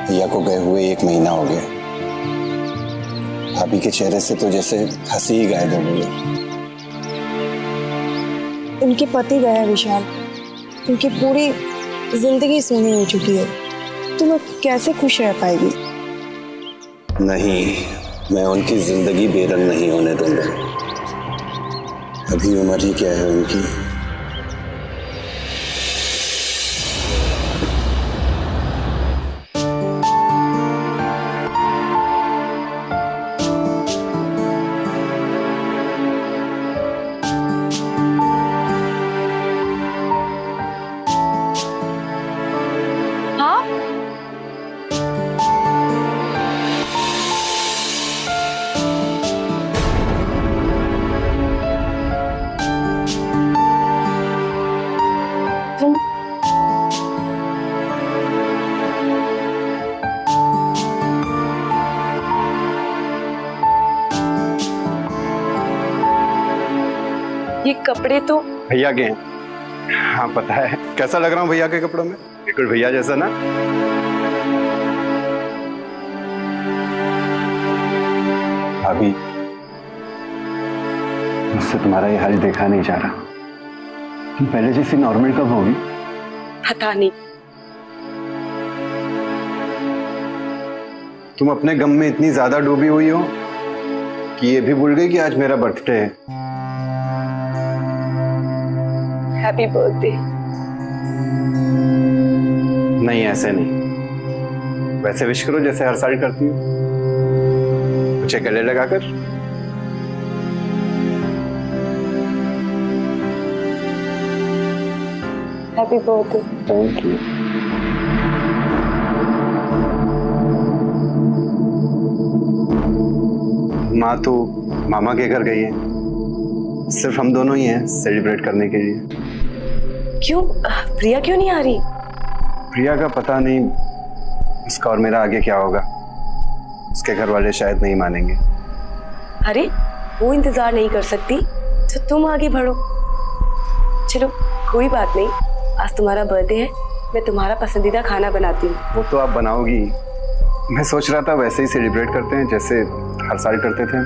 भैया को गए हुए 1 महीना हो गया। भाभी के चेहरे से तो जैसे हंसी ही गायब हो गई है। उनके पति गए विशाल, उनकी पूरी जिंदगी सूनी हो चुकी है। तुम लोग कैसे खुश रह पाएगी? नहीं, मैं उनकी जिंदगी बेरंग नहीं होने दूंगा। अभी उम्र ही क्या है उनकी। ये कपड़े तो भैया के हैं। हाँ पता है। कैसा लग रहा हूँ भैया के कपड़ों में? बिल्कुल भैया जैसा ना। भाभी, मुझसे तुम्हारा ये हाल देखा नहीं जा रहा। तुम पहले जैसी नॉर्मल कब होगी? पता नहीं। तुम अपने गम में इतनी ज्यादा डूबी हुई हो कि ये भी भूल गई कि आज मेरा बर्थडे है। Happy birthday. नहीं, ऐसे नहीं। वैसे विश करो जैसे हर साल करती हो, मुझे गले लगाकर। Happy birthday. Thank you. माँ तो मामा के घर गई है, सिर्फ हम दोनों ही हैं सेलिब्रेट करने के लिए। क्यों, प्रिया क्यों नहीं आ रही? प्रिया का पता नहीं, उसका और मेरा आगे क्या होगा। उसके घर वाले शायद नहीं मानेंगे। अरे वो इंतजार नहीं कर सकती तो तुम आगे बढ़ो। चलो कोई बात नहीं, आज तुम्हारा बर्थडे है, मैं तुम्हारा पसंदीदा खाना बनाती हूँ। वो तो आप बनाओगी, मैं सोच रहा था वैसे ही सेलिब्रेट करते हैं जैसे हर साल करते थे।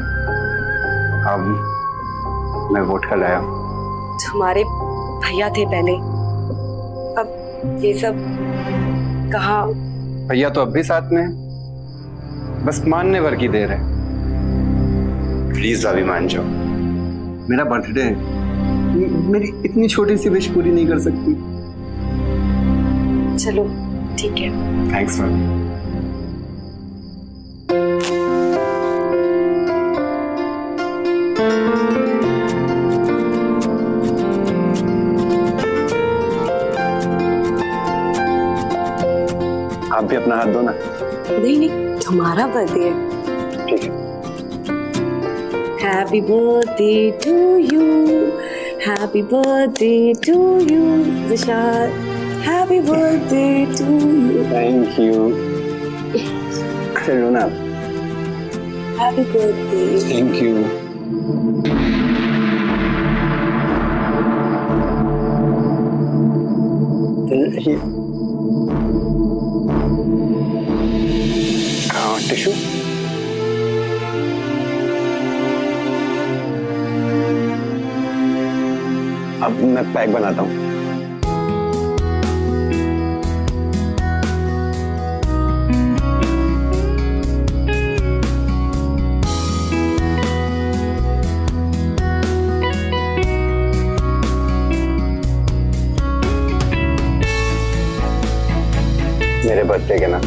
अब मैं वोडका लाया। तुम्हारे भैया थे पहले, अब ये सब कहाँ? भैया तो अब भी साथ में है, बस मानने भर की देर है। प्लीज भाभी मान जाओ, मेरा बर्थडे है, मेरी इतनी छोटी सी विश पूरी नहीं कर सकती। चलो ठीक है। थैंक्स भाभी। आप भी अपना हाथ दो ना। नहीं नहीं, तुम्हारा बर्थडे है। ठीक है। Happy birthday to you, happy birthday to you Vishal, happy birthday to you. Thank you. लो ना। Happy birthday. Thank you. Tissue. अब मैं पैक बनाता हूँ। मेरे बर्थडे के ना।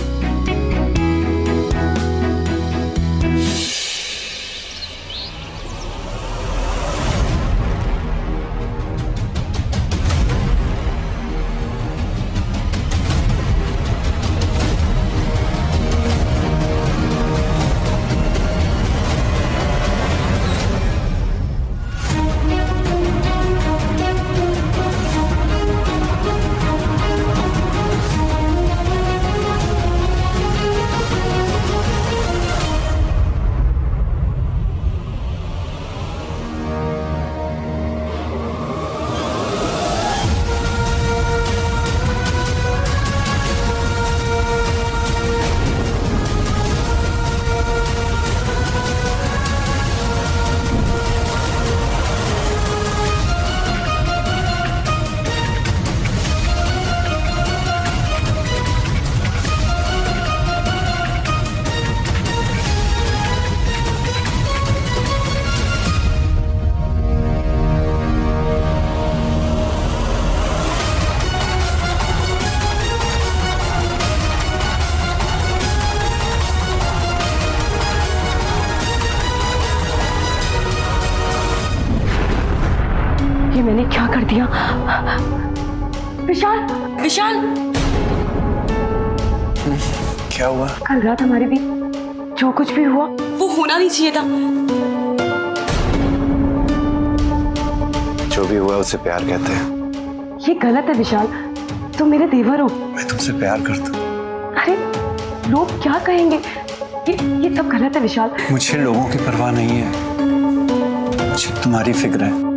ये मैंने क्या कर दिया? विशाल, विशाल, क्या हुआ? कल रात हमारे बीच जो कुछ भी हुआ वो होना नहीं चाहिए था। जो भी हुआ उसे प्यार कहते हैं। ये गलत है विशाल, तुम मेरे देवर हो। मैं तुमसे प्यार करता हूँ। अरे लोग क्या कहेंगे? ये सब गलत है विशाल। मुझे लोगों की परवाह नहीं है, मुझे तुम्हारी फिक्र है।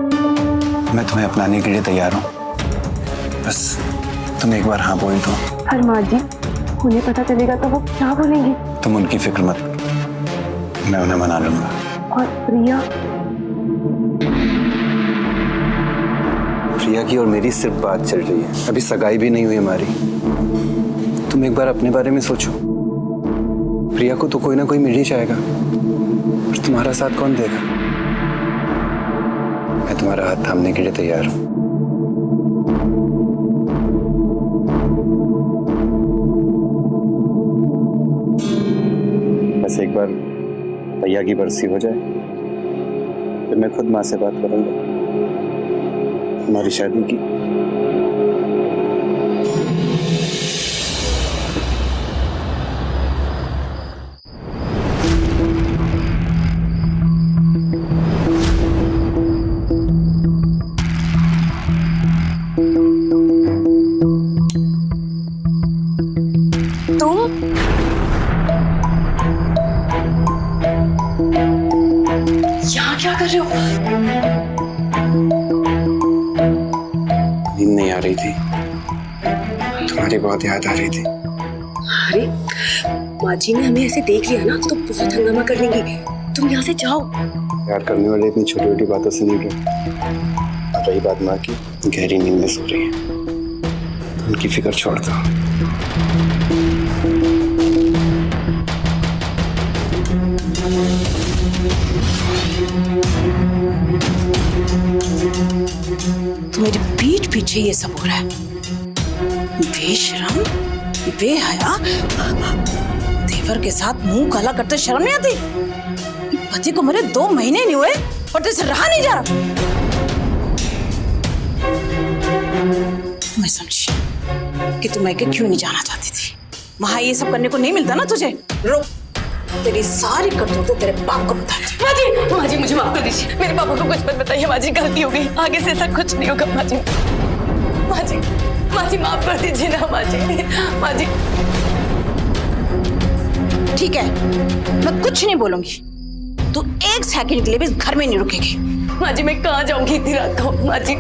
मैं तुम्हें अपनाने के लिए तैयार हूँ, बस तुम एक बार हाँ बोल दो। हर माँ जी, उन्हें पता चलेगा तो वो क्या बोलेंगी? तुम उनकी फिक्र मत करो, मैं उन्हें मना लूंगा। और प्रिया? प्रिया की और मेरी सिर्फ बात चल रही है, अभी सगाई भी नहीं हुई हमारी। तुम एक बार अपने बारे में सोचो। प्रिया को तो कोई ना कोई मिल ही जाएगा, पर तुम्हारा साथ कौन देगा? मैं तुम्हारा हाथ थामने के लिए तैयार हूँ। भैया की बरसी हो जाए फिर मैं खुद माँ से बात करूंगा हमारी शादी की। यहाँ क्या कर रहे हो? नींद नहीं आ रही थी, तुम्हारी बहुत याद आ रही थी। अरे माँ जी ने हमें ऐसे देख लिया ना तो बहुत हंगामा कर देंगी, तुम यहाँ से जाओ। प्यार करने वाले इतनी छोटी छोटी बातों से नहीं डरते। और रही बात माँ की, गहरी नींद में सो रही है, उनकी फिक्र छोड़ दो। तुम्हारी पीठ पीछे ये सब हो रहा है। बेशरम, बेहया, देवर के साथ मुंह काला करते शर्म नहीं आती? पति को मेरे 2 महीने नहीं हुए और तेरे से रहा नहीं जा रहा। मैं समझी कि तुम मैके क्यों नहीं जाना चाहती थी। वहां ये सब करने को नहीं मिलता ना तुझे। रो, तेरी सारी करतूतें तेरे बाप को बता दी। माँ जी मुझे माफ कर दीजिए, मेरे पापा को कुछ मत बताइए। माँ जी गलती हो गई, आगे से ऐसा कुछ नहीं होगा। माँ जी माफ कर दीजिए ना माँ जी। ठीक है, मैं कुछ नहीं बोलूंगी। तू 1 सेकंड के लिए भी इस घर में नहीं रुकेगी। माँ जी मैं कहाँ जाऊंगी इतनी रात को? माँ जी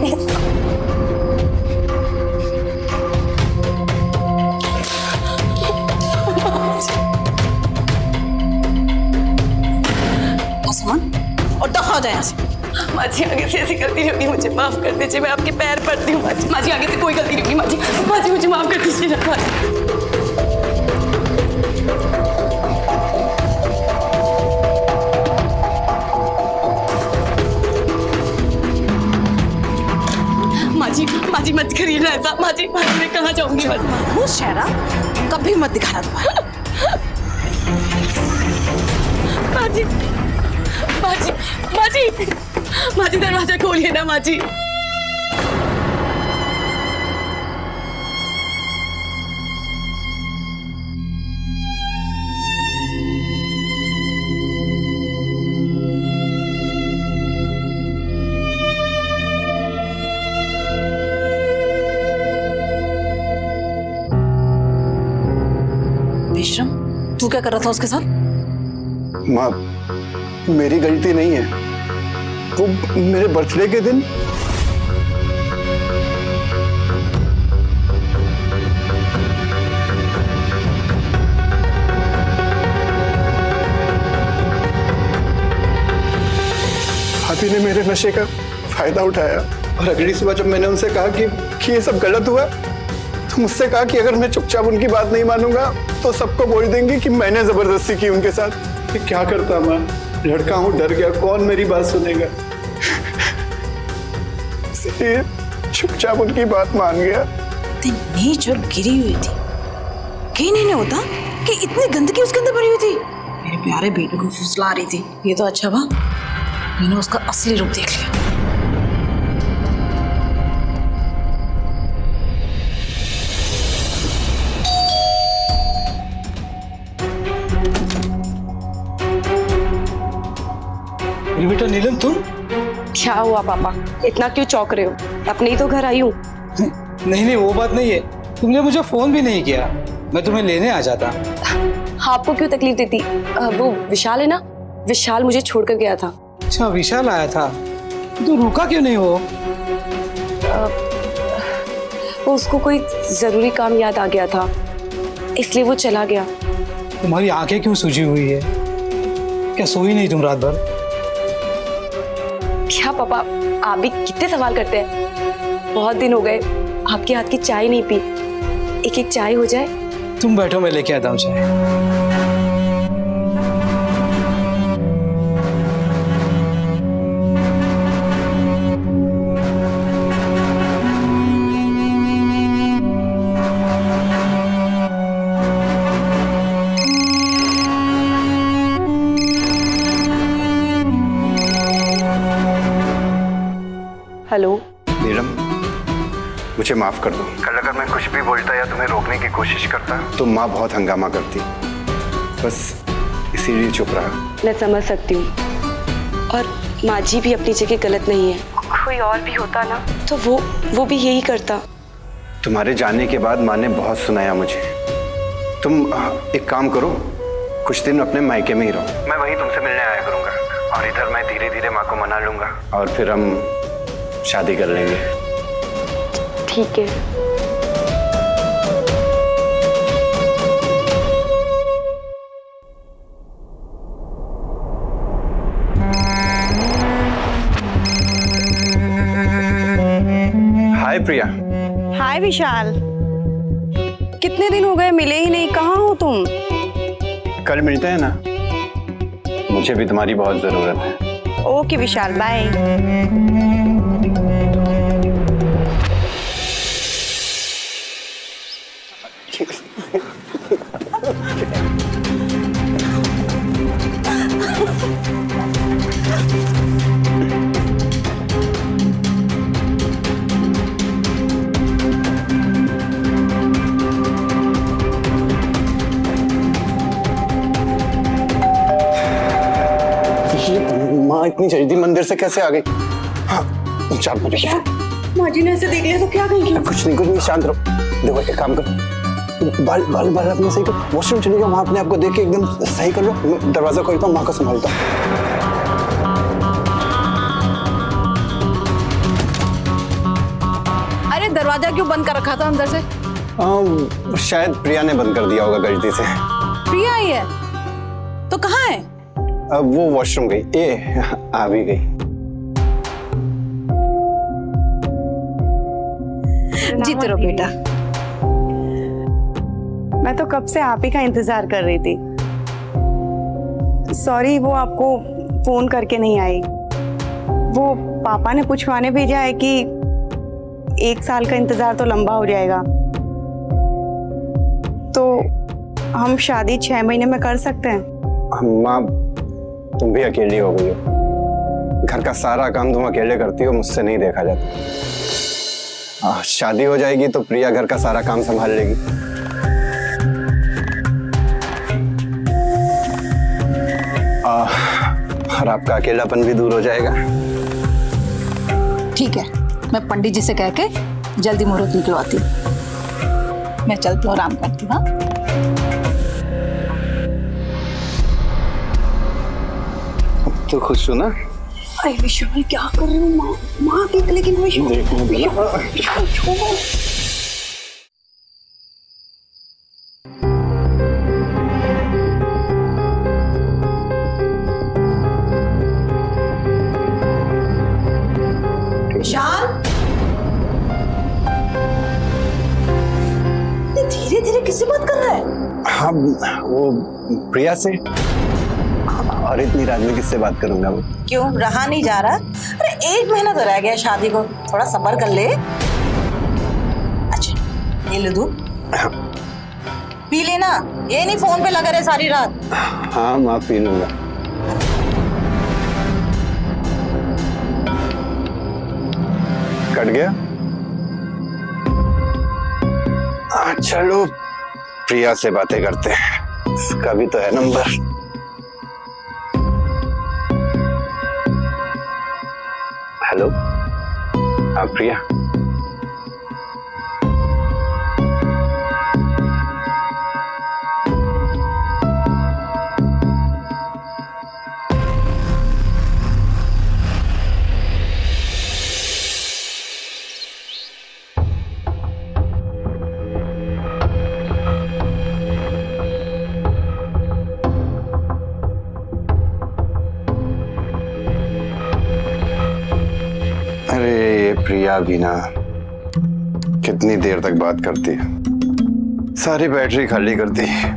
और दफा हो जाए यहाँ से। माँ जी आगे से ऐसी गलती नहीं होगी, मुझे माफ कर दीजिए। मैं आपके पैर पड़ती हूँ माँ जी आगे से कोई गलती नहीं होगी। माँ जी मुझे माफ कर दीजिए ना माँ जी मत करिए ना ऐसा। माँ जी मैं कहाँ जाऊंगी? वो शहरा कभी मत दिखाना तुम्हारा। माँ जी दरवाजा खोलिए ना माँ जी। बेशरम, तू क्या कर रहा था उसके साथ? माँ मेरी गलती नहीं है, वो मेरे बर्थडे के दिन भाभी ने मेरे नशे का फायदा उठाया और अगली सुबह जब मैंने उनसे कहा कि ये सब गलत हुआ तो मुझसे कहा कि अगर मैं चुपचाप उनकी बात नहीं मानूंगा तो सबको बोल देंगे कि मैंने जबरदस्ती की उनके साथ। मैं क्या करता माँ, लड़का हूं, डर गया, कौन मेरी बात सुनेगा। चुपचाप उनकी बात मान गया। नीच और गिरी हुई थी, कहीं नहीं होता कि इतनी गंदगी उसके अंदर भरी हुई थी। मेरे प्यारे बेटे को फुसला रही थी। ये तो अच्छा हुआ मैंने उसका असली रूप देख लिया। बेटा नीलम तुम? क्या हुआ पापा, इतना क्यों चौंक रहे हो? अपने ही तो घर आई हूँ। नहीं वो बात नहीं है, तुमने मुझे फोन भी नहीं किया, मैं तुम्हें लेने आ जाता। आपको क्यों तकलीफ देती? वो विशाल है ना, विशाल मुझे छोड़कर गया था। अच्छा विशाल आया था, तो रुका क्यों नहीं वो? उसको कोई जरूरी काम याद आ गया था, इसलिए वो चला गया। तुम्हारी आंखें क्यों सूजी हुई है? क्या सोई नहीं तुम रात भर? क्या पापा, आप भी कितने सवाल करते हैं। बहुत दिन हो गए आपके हाथ की चाय नहीं पी। एक चाय हो जाए? तुम बैठो, मैं लेके आता हूँ चाय। हेलो। नीलम, मुझे माफ कर दो। कल अगर मैं कुछ भी बोलता या तुम्हें रोकने की कोशिश करता तो माँ बहुत हंगामा करती, बस इसीलिए चुप रहा। मैं समझ सकती हूँ, और माँ जी भी अपनी जगह गलत नहीं है। कोई और भी होता ना तो वो भी यही करता। तुम्हारे जाने के बाद माँ ने बहुत सुनाया मुझे। तुम एक काम करो, कुछ दिन अपने मायके में ही रहो, मैं वहीं तुमसे मिलने आया करूँगा, और इधर मैं धीरे धीरे माँ को मना लूँगा, और फिर हम शादी कर लेंगे। ठीक है। हाय प्रिया। हाय विशाल, कितने दिन हो गए मिले ही नहीं, कहाँ हो तुम? कल मिलते हैं ना, मुझे भी तुम्हारी बहुत जरूरत है। ओके विशाल, बाय। माँ इतनी जल्दी मंदिर से कैसे आ गई? हाँ, चार माँ जी ने ऐसे देख लिया तो क्या कहेंगी? कुछ नहीं, शांत रहो। देखो एक काम करो, बाल अपने सही करो, वॉशरूम चले जाओ, वहाँ अपने आप को देख के एकदम सही कर लो। मैं दरवाजा खोलता हूँ, माँ को संभालता हूँ। अरे दरवाजा क्यों बंद कर रखा था अंदर से? शायद प्रिया ने बंद कर दिया होगा गलती से। प्रिया आई है तो कहाँ है? वो वॉशरूम गई। ए, आ भी गई। जीते रहो बेटा। मैं तो कब से आप ही का इंतजार कर रही थी। सॉरी, वो आपको फोन करके नहीं आई। वो पापा ने पूछवाने भेजा है कि 1 साल का इंतजार तो लंबा हो जाएगा, तो हम शादी 6 महीने में कर सकते हैं। माँ, तुम भी अकेली हो गई हो, घर का सारा काम तुम अकेले करती हो, मुझसे नहीं देखा जाता। शादी हो जाएगी तो प्रिया घर का सारा काम संभाल लेगी। और आपका अकेलापन भी दूर हो जाएगा। ठीक है, मैं पंडित जी से कह के जल्दी मुहूर्त निकलवाती हूँ। मैं चलती हूँ, आराम करती हूँ। तो खुश हो ना? अरे विशाल, क्या कर रही हूँ? माँ देख लेकिन विशाल छोड़ो। विशाल, धीरे धीरे किससे बात कर रहा है? हाँ, वो प्रिया से। और इतनी रात में किससे बात करूंगा? वो क्यों, रहा नहीं जा रहा? अरे 1 महीना तो रह गया शादी को, थोड़ा सब्र कर ले। अच्छा ये ले दूध, पी लेना, ये नहीं फोन पे लगा रहे सारी रात। हाँ माँ, पी लूंगा। कट गया? चलो प्रिया से बातें करते हैं, उसका भी तो है नंबर। हेलो, हाँ प्रिया। अरे प्रिया भी ना कितनी देर तक बात करती है, सारी बैटरी खाली करती है।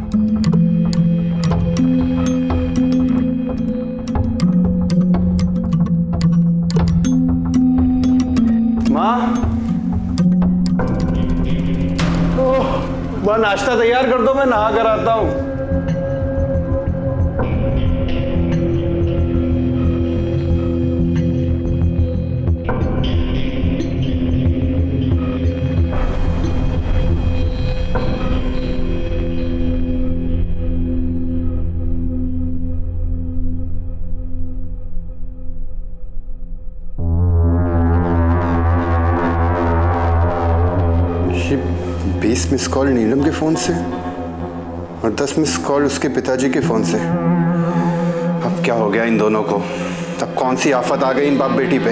माँ, माँ नाश्ता तैयार कर दो, मैं नहा कर आता हूँ। 20 मिस कॉल नीलम के फ़ोन से और 10 मिस कॉल उसके पिताजी के फ़ोन से। अब क्या हो गया इन दोनों को? तब कौन सी आफत आ गई इन बाप बेटी पे?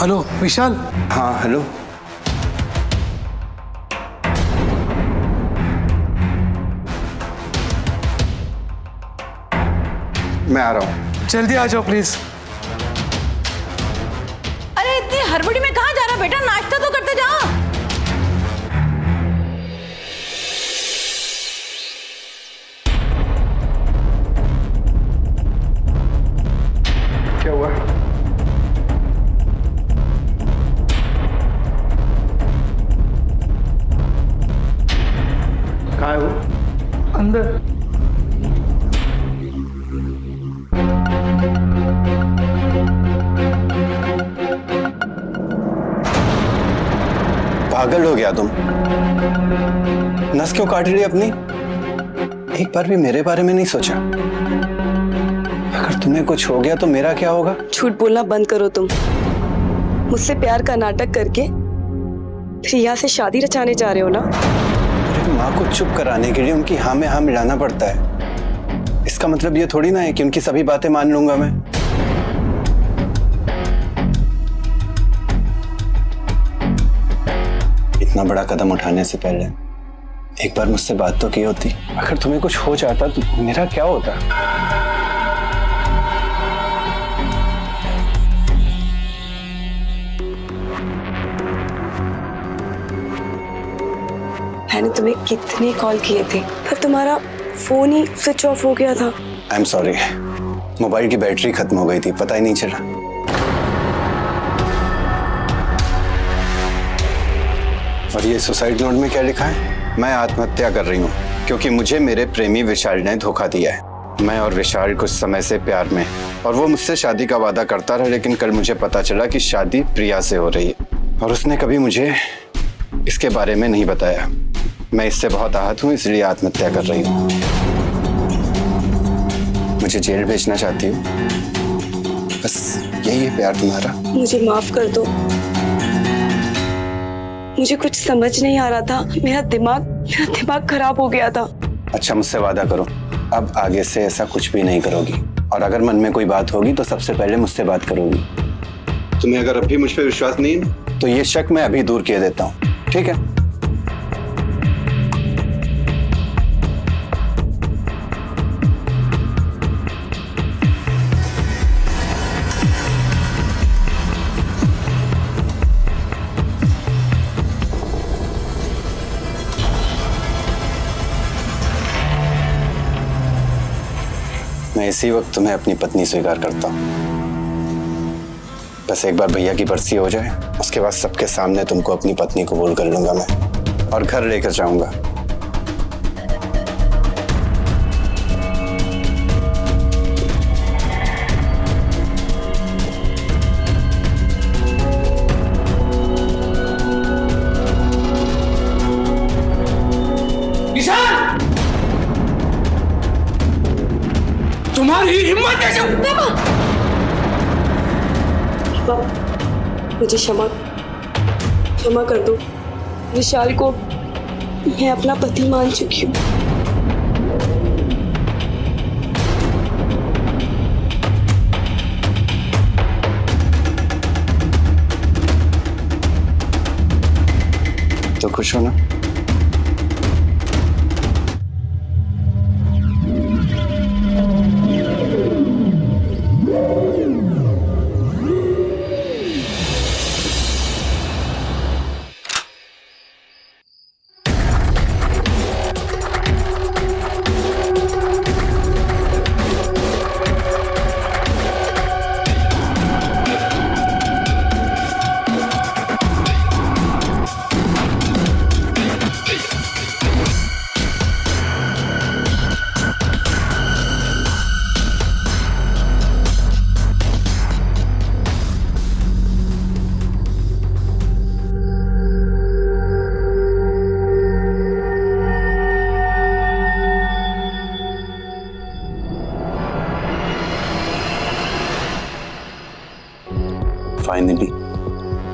हेलो विशाल। हाँ हेलो। मैं आ रहा हूँ। जल्दी आ जाओ प्लीज। अरे इतनी हड़बड़ी में कहाँ जा रहा बेटा, नाश्ता तो करते जा। क्या हुआ? कहाँ है वो? अंदर। पागल हो गया तुम? नस क्यों काट रही अपनी? एक बार भी मेरे बारे में नहीं सोचा? अगर तुम्हें कुछ हो गया तो मेरा क्या होगा? झूठ बोलना बंद करो तुम। मुझसे प्यार का नाटक करके प्रिया से शादी रचाने जा रहे हो ना? अरे माँ को चुप कराने के लिए उनकी हाँ में हाँ मिलाना पड़ता है। इसका मतलब ये थोड़ी ना है कि उनकी सभी बातें मान लूंगा मैं। इतना बड़ा कदम उठाने से पहले एक बार मुझसे बात तो की होती। अगर तुम्हें कुछ हो जाता तो मेरा क्या होता? मैंने तुम्हें कितने कॉल किए थे, पर तुम्हारा फोन ही स्विच ऑफ हो गया था। आई एम सॉरी, मोबाइल की बैटरी खत्म हो गई थी, पता ही नहीं चला। और ये सुसाइड नोट में क्या लिखा है? मैं आत्महत्या कर रही हूँ क्योंकि मुझे मेरे प्रेमी विशाल ने धोखा दिया है। मैं और विशाल कुछ समय से प्यार में, और वो मुझसे शादी का वादा करता रहा, लेकिन कल मुझे पता चला कि शादी प्रिया से हो रही है और उसने कभी मुझे इसके बारे में नहीं बताया। मैं इससे बहुत आहत हूँ, इसलिए आत्महत्या कर रही हूँ। मुझे जेल भेजना चाहती हूँ, बस यही है प्यार तुम्हारा। मुझे माफ कर दो, मुझे कुछ समझ नहीं आ रहा था। मेरा दिमाग खराब हो गया था। अच्छा मुझसे वादा करो, अब आगे से ऐसा कुछ भी नहीं करोगी, और अगर मन में कोई बात होगी तो सबसे पहले मुझसे बात करोगी। तुम्हें अगर अभी मुझ पर विश्वास नहीं है तो ये शक मैं अभी दूर किए देता हूँ, ठीक है? मैं इसी वक्त तुम्हें अपनी पत्नी स्वीकार करता हूँ। बस एक बार भैया की बरसी हो जाए, उसके बाद सबके सामने तुमको अपनी पत्नी कबूल कर लूंगा मैं और घर लेकर जाऊंगा। तुम्हारी हिम्मत कैसे? मुझे क्षमा कर दो। विशाल को मैं अपना पति मान चुकी हूँ। तो खुश हो ना?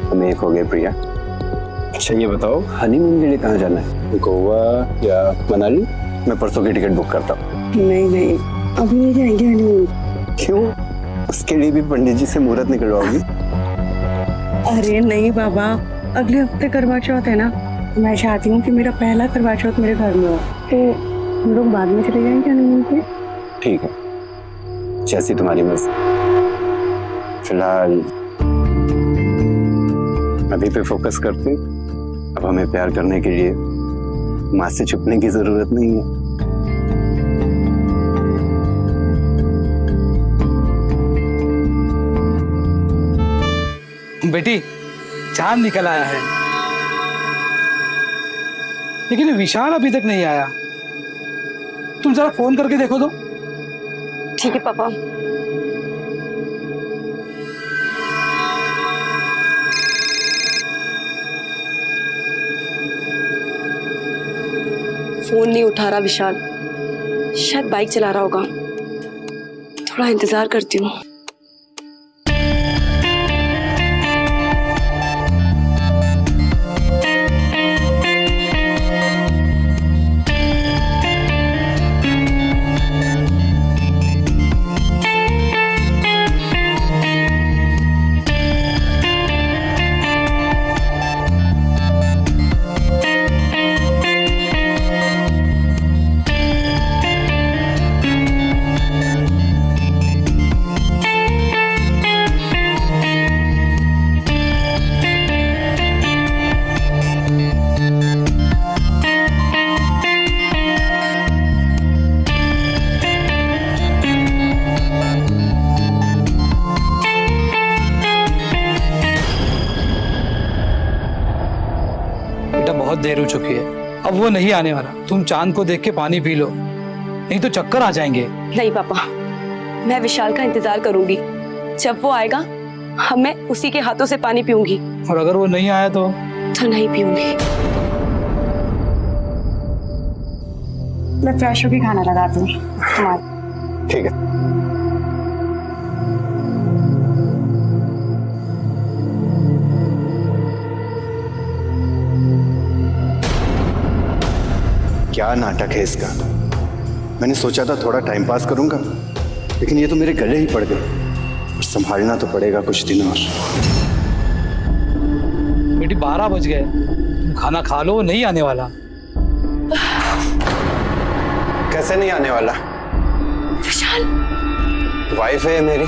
हम एक हो गए प्रिया। अच्छा ये बताओ, हनीमून के लिए कहाँ जाना है, गोवा या मनाली? मैं परसों की टिकट बुक करता हूँ। नहीं अभी नहीं जाएंगे हनीमून। क्यों? उसके लिए भी पंडित जी से मुहूर्त निकलवाओगी? अरे नहीं बाबा, अगले हफ्ते करवा चौथ है ना, मैं चाहती हूँ कि मेरा पहला करवा चौथ मेरे घर में हो, तो हम लोग बाद में चले जाएंगे हनीमून पे। ठीक है, जैसी तुम्हारी मर्जी। फिलहाल अभी पे फोकस करते। अब हमें प्यार करने के लिए माँ से छुपने की जरूरत नहीं है। बेटी, चांद निकल आया है, लेकिन विशाल अभी तक नहीं आया। तुम जरा फोन करके देखो तो। ठीक है पापा। फोन नहीं उठा रहा विशाल, शायद बाइक चला रहा होगा। थोड़ा इंतजार करती हूँ। बहुत देर हो चुकी है, अब वो नहीं आने वाला। तुम चांद को देख के पानी पी लो, नहीं तो चक्कर आ जाएंगे। नहीं पापा, मैं विशाल का इंतजार करूंगी। जब वो आएगा मैं उसी के हाथों से पानी पीऊंगी। और अगर वो नहीं आया तो नहीं पीऊंगी। मैं फ्रेश होके खाना लगा दूँ तुम्हारा। ठीक है। क्या नाटक है इसका। मैंने सोचा था थोड़ा टाइम पास करूंगा, लेकिन ये तो मेरे गले ही पड़ गए। और संभालना तो पड़ेगा कुछ दिन और। बेटी 12 बज गए, तुम खाना खा लो, नहीं आने वाला। कैसे नहीं आने वाला? विशाल, वाइफ है मेरी।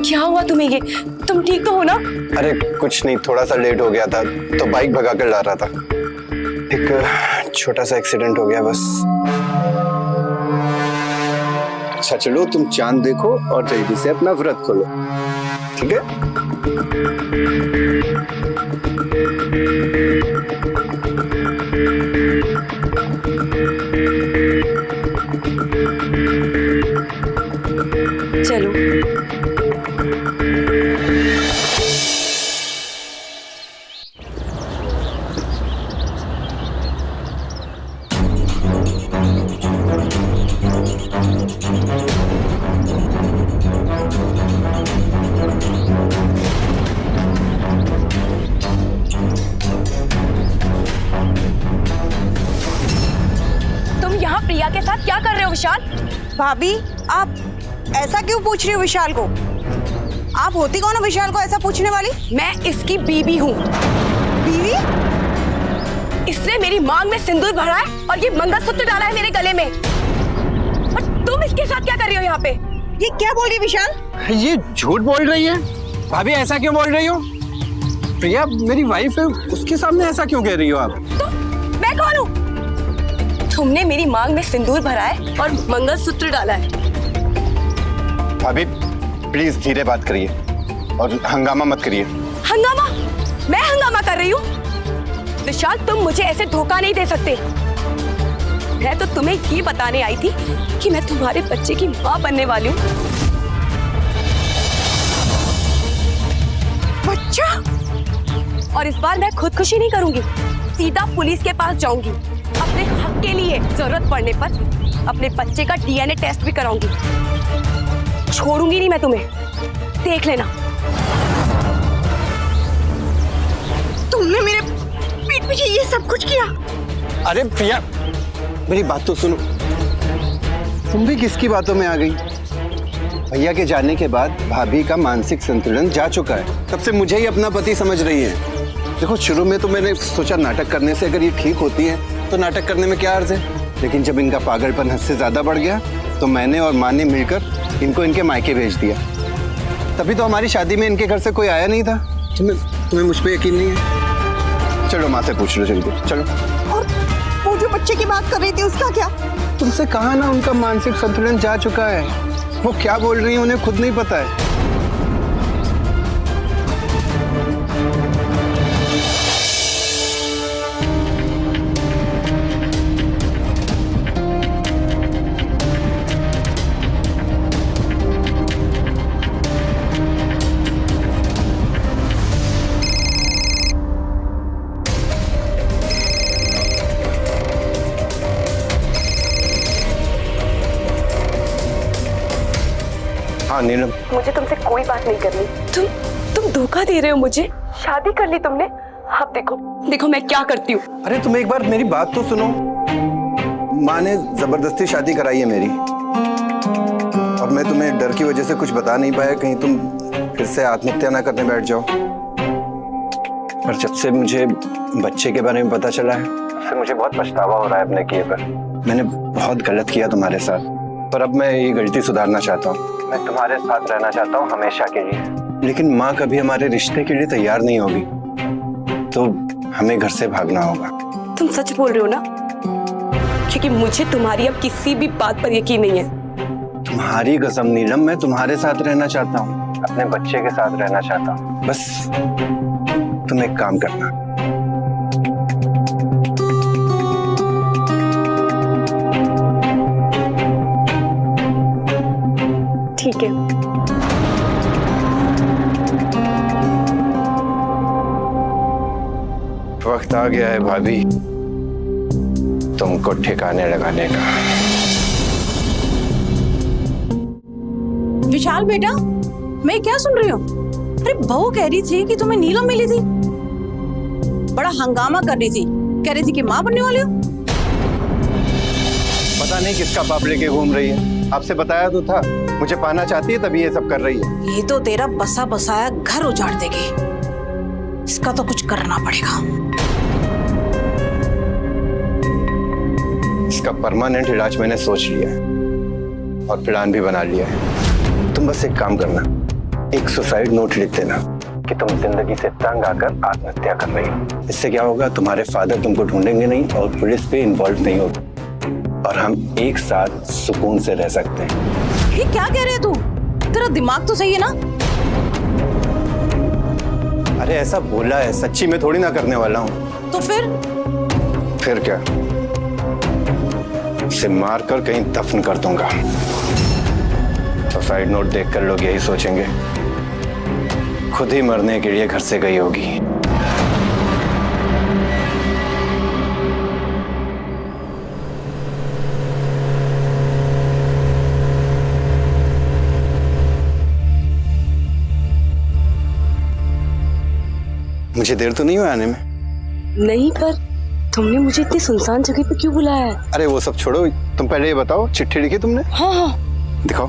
क्या हुआ तुम्हें? ये तुम ठीक तो हो ना? अरे कुछ नहीं, थोड़ा सा लेट हो गया था तो बाइक भगा कर ला रहा था। एक छोटा सा एक्सीडेंट हो गया बस। अच्छा चलो, तुम चांद देखो और जल्दी से अपना व्रत खोलो, ठीक है? चलो। प्रिया के साथ क्या कर रहे हो विशाल? भाभी, आप ऐसा क्यों पूछ रही हो विशाल को? आप होती कौन हो विशाल को ऐसा पूछने वाली? मैं इसकी बीवी हूँ। बीवी? इसने मेरी मांग में सिंदूर भरा है और ये मंगलसूत्र डाला है मेरे गले में। और तुम इसके साथ क्या कर रही हो यहाँ पे? ये क्या बोल रही है विशाल? ये झूठ बोल रही है। भाभी ऐसा क्यों बोल रही हो? प्रिया मेरी वाइफ है, उसके सामने ऐसा क्यों कह रही हो आप? तो मैं कौन हूँ? तुमने मेरी मांग में सिंदूर भरा है और मंगलसूत्र डाला है। भाभी प्लीज धीरे बात करिए और हंगामा मत करिए। हंगामा? मैं हंगामा कर रही हूँ? विशाल, तुम मुझे ऐसे धोखा नहीं दे सकते। मैं तो तुम्हें ये बताने आई थी कि मैं तुम्हारे बच्चे की माँ बनने वाली हूँ। बच्चा? और इस बार मैं खुदकुशी नहीं करूंगी, सीधा पुलिस के पास जाऊंगी। अपने हक के लिए जरूरत पड़ने पर अपने बच्चे का डीएनए टेस्ट भी कराऊंगी। छोड़ूंगी नहीं मैं तुम्हें, देख लेना। अरे प्रिया, मेरी बात तो सुनो। तुम भी किसकी बातों में आ गई? भैया के जाने के बाद भाभी का मानसिक संतुलन जा चुका है। तब से मुझे ही अपना पति समझ रही है। देखो, शुरू में तो मैंने सोचा नाटक करने से अगर ये ठीक होती है तो नाटक करने में क्या अर्ज है, लेकिन जब इनका पागलपन हद से ज्यादा बढ़ गया तो मैंने और माँ ने मिलकर इनको इनके मायके भेज दिया। तभी तो हमारी शादी में इनके घर से कोई आया नहीं था। तुम्हें मुझ पर यकीन नहीं है? चलो माँ से पूछ लो जल्दी, चलो। और वो जो बच्चे की बात कर रही थी उसका क्या? तुमसे कहा ना, उनका मानसिक संतुलन जा चुका है। वो क्या बोल रही है उन्हें खुद नहीं पता है। हाँ नीलम, मुझे तुमसे कोई बात नहीं करनी। तुम धोखा दे रहे हो मुझे। शादी कर ली तुमने। अब देखो मैं क्या करती हूँ। अरे तुम एक बार मेरी बात तो सुनो। माँ ने जबरदस्ती शादी कराई है मेरी। अब मैं तुम्हें डर की वजह से कुछ बता नहीं पाया, कहीं तुम फिर से आत्महत्या ना करने बैठ जाओ। पर जब से मुझे बच्चे के बारे में पता चला है, तब से मुझे बहुत पछतावा हो रहा है अपने किए पर। मैंने बहुत गलत किया तुम्हारे साथ, पर अब मैं ये गलती सुधारना चाहता हूँ। मैं तुम्हारे साथ रहना चाहता हूँ हमेशा के लिए। लेकिन माँ कभी हमारे रिश्ते के लिए तैयार नहीं होगी, तो हमें घर से भागना होगा। तुम सच बोल रहे हो ना? क्योंकि मुझे तुम्हारी अब किसी भी बात पर यकीन नहीं है। तुम्हारी कसम नीलम, मैं तुम्हारे साथ रहना चाहता हूँ, अपने बच्चे के साथ रहना चाहता हूँ। बस तुम एक काम करना। ठीक है। वक्त आ गया है भाभी तुमको ठिकाने लगाने का। विशाल बेटा, मैं क्या सुन रही हूँ? अरे बहू कह रही थी कि तुम्हें नीलम मिली थी। बड़ा हंगामा कर रही थी, कह रही थी कि माँ बनने वाले हो। पता नहीं किसका बाप लेके घूम रही है। आपसे बताया तो था, मुझे पाना चाहती है तभी ये सब कर रही है। ये तो तेरा बसा बसाया घर उजाड़ देगी। इसका तो कुछ करना पड़ेगा। इसका परमानेंट इलाज मैंने सोच लिया है और प्लान भी बना लिया है। तुम बस एक काम करना, एक सुसाइड नोट लिख देना कि तुम जिंदगी से तंग आकर आत्महत्या कर रही हो। इससे क्या होगा, तुम्हारे फादर तुमको ढूंढेंगे नहीं और पुलिस पे इन्वॉल्व नहीं होगी और हम एक साथ सुकून से रह सकते हैं। ये क्या कह रहे तू? तेरा दिमाग तो सही है ना? अरे ऐसा बोला है, सच्ची में थोड़ी ना करने वाला हूँ। तो फिर क्या, इसे मारकर कहीं दफन कर दूंगा। सुसाइड नोट देखकर लोग यही सोचेंगे, खुद ही मरने के लिए घर से गई होगी। मुझे देर तो नहीं हुआ आने में? नहीं, पर तुमने मुझे इतनी सुनसान जगह पे क्यों बुलाया है? अरे वो सब छोड़ो, तुम पहले ये बताओ, चिट्ठी लिखी तुमने? हाँ। दिखाओ।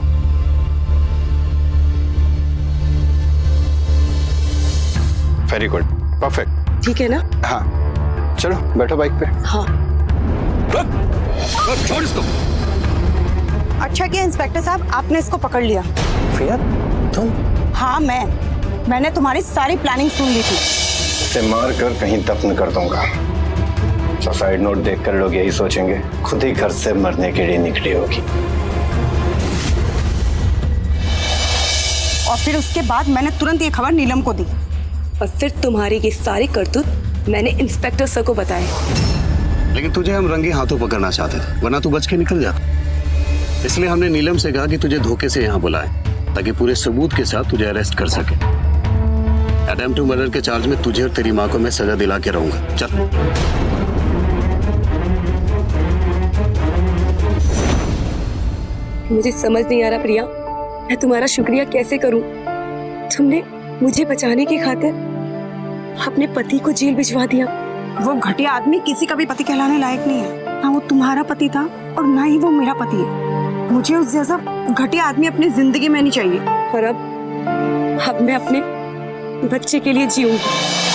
Very good, perfect. ठीक है ना? हाँ चलो बैठो बाइक पे। हाँ। छोड़ इसको। अच्छा किया इंस्पेक्टर साहब, आपने इसको पकड़ लिया। प्रिया तुम? हाँ मैंने तुम्हारी सारी प्लानिंग सुन ली थी। इसे मार कर कहीं दफन कर दूंगा। सुसाइड नोट देखकर लोग यही सोचेंगे, खुद ही घर से मरने के लिए निकली होगी। और फिर उसके बाद मैंने तुरंत ये खबर नीलम को दी। और फिर तुम्हारी ये सारी करतूत मैंने इंस्पेक्टर सर को बताए। लेकिन तुझे हम रंगे हाथों पकड़ना चाहते थे, वरना तू बच के निकल जाता। इसलिए हमने नीलम से कहा कि तुझे धोखे से यहाँ बुलाए, ताकि पूरे सबूत के साथ तुझे अरेस्ट कर सके। अटेम्प्ट टू मर्डर के चार्ज में तुझे और तेरी माँ को मैं सजा दिला के रहूंगा। चल। मुझे समझ नहीं आ रहा प्रिया, मैं तुम्हारा शुक्रिया कैसे करूं। तुमने मुझे बचाने की खातिर अपने पति को जेल भिजवा दिया वो घटिया आदमी किसी का भी पति कहलाने लायक नहीं है। ना वो तुम्हारा पति था और ना ही वो मेरा पति है। मुझे उस जैसा घटिया आदमी अपनी जिंदगी में नहीं चाहिए। और अब मैं अपने बच्चे के लिए जीऊंगी।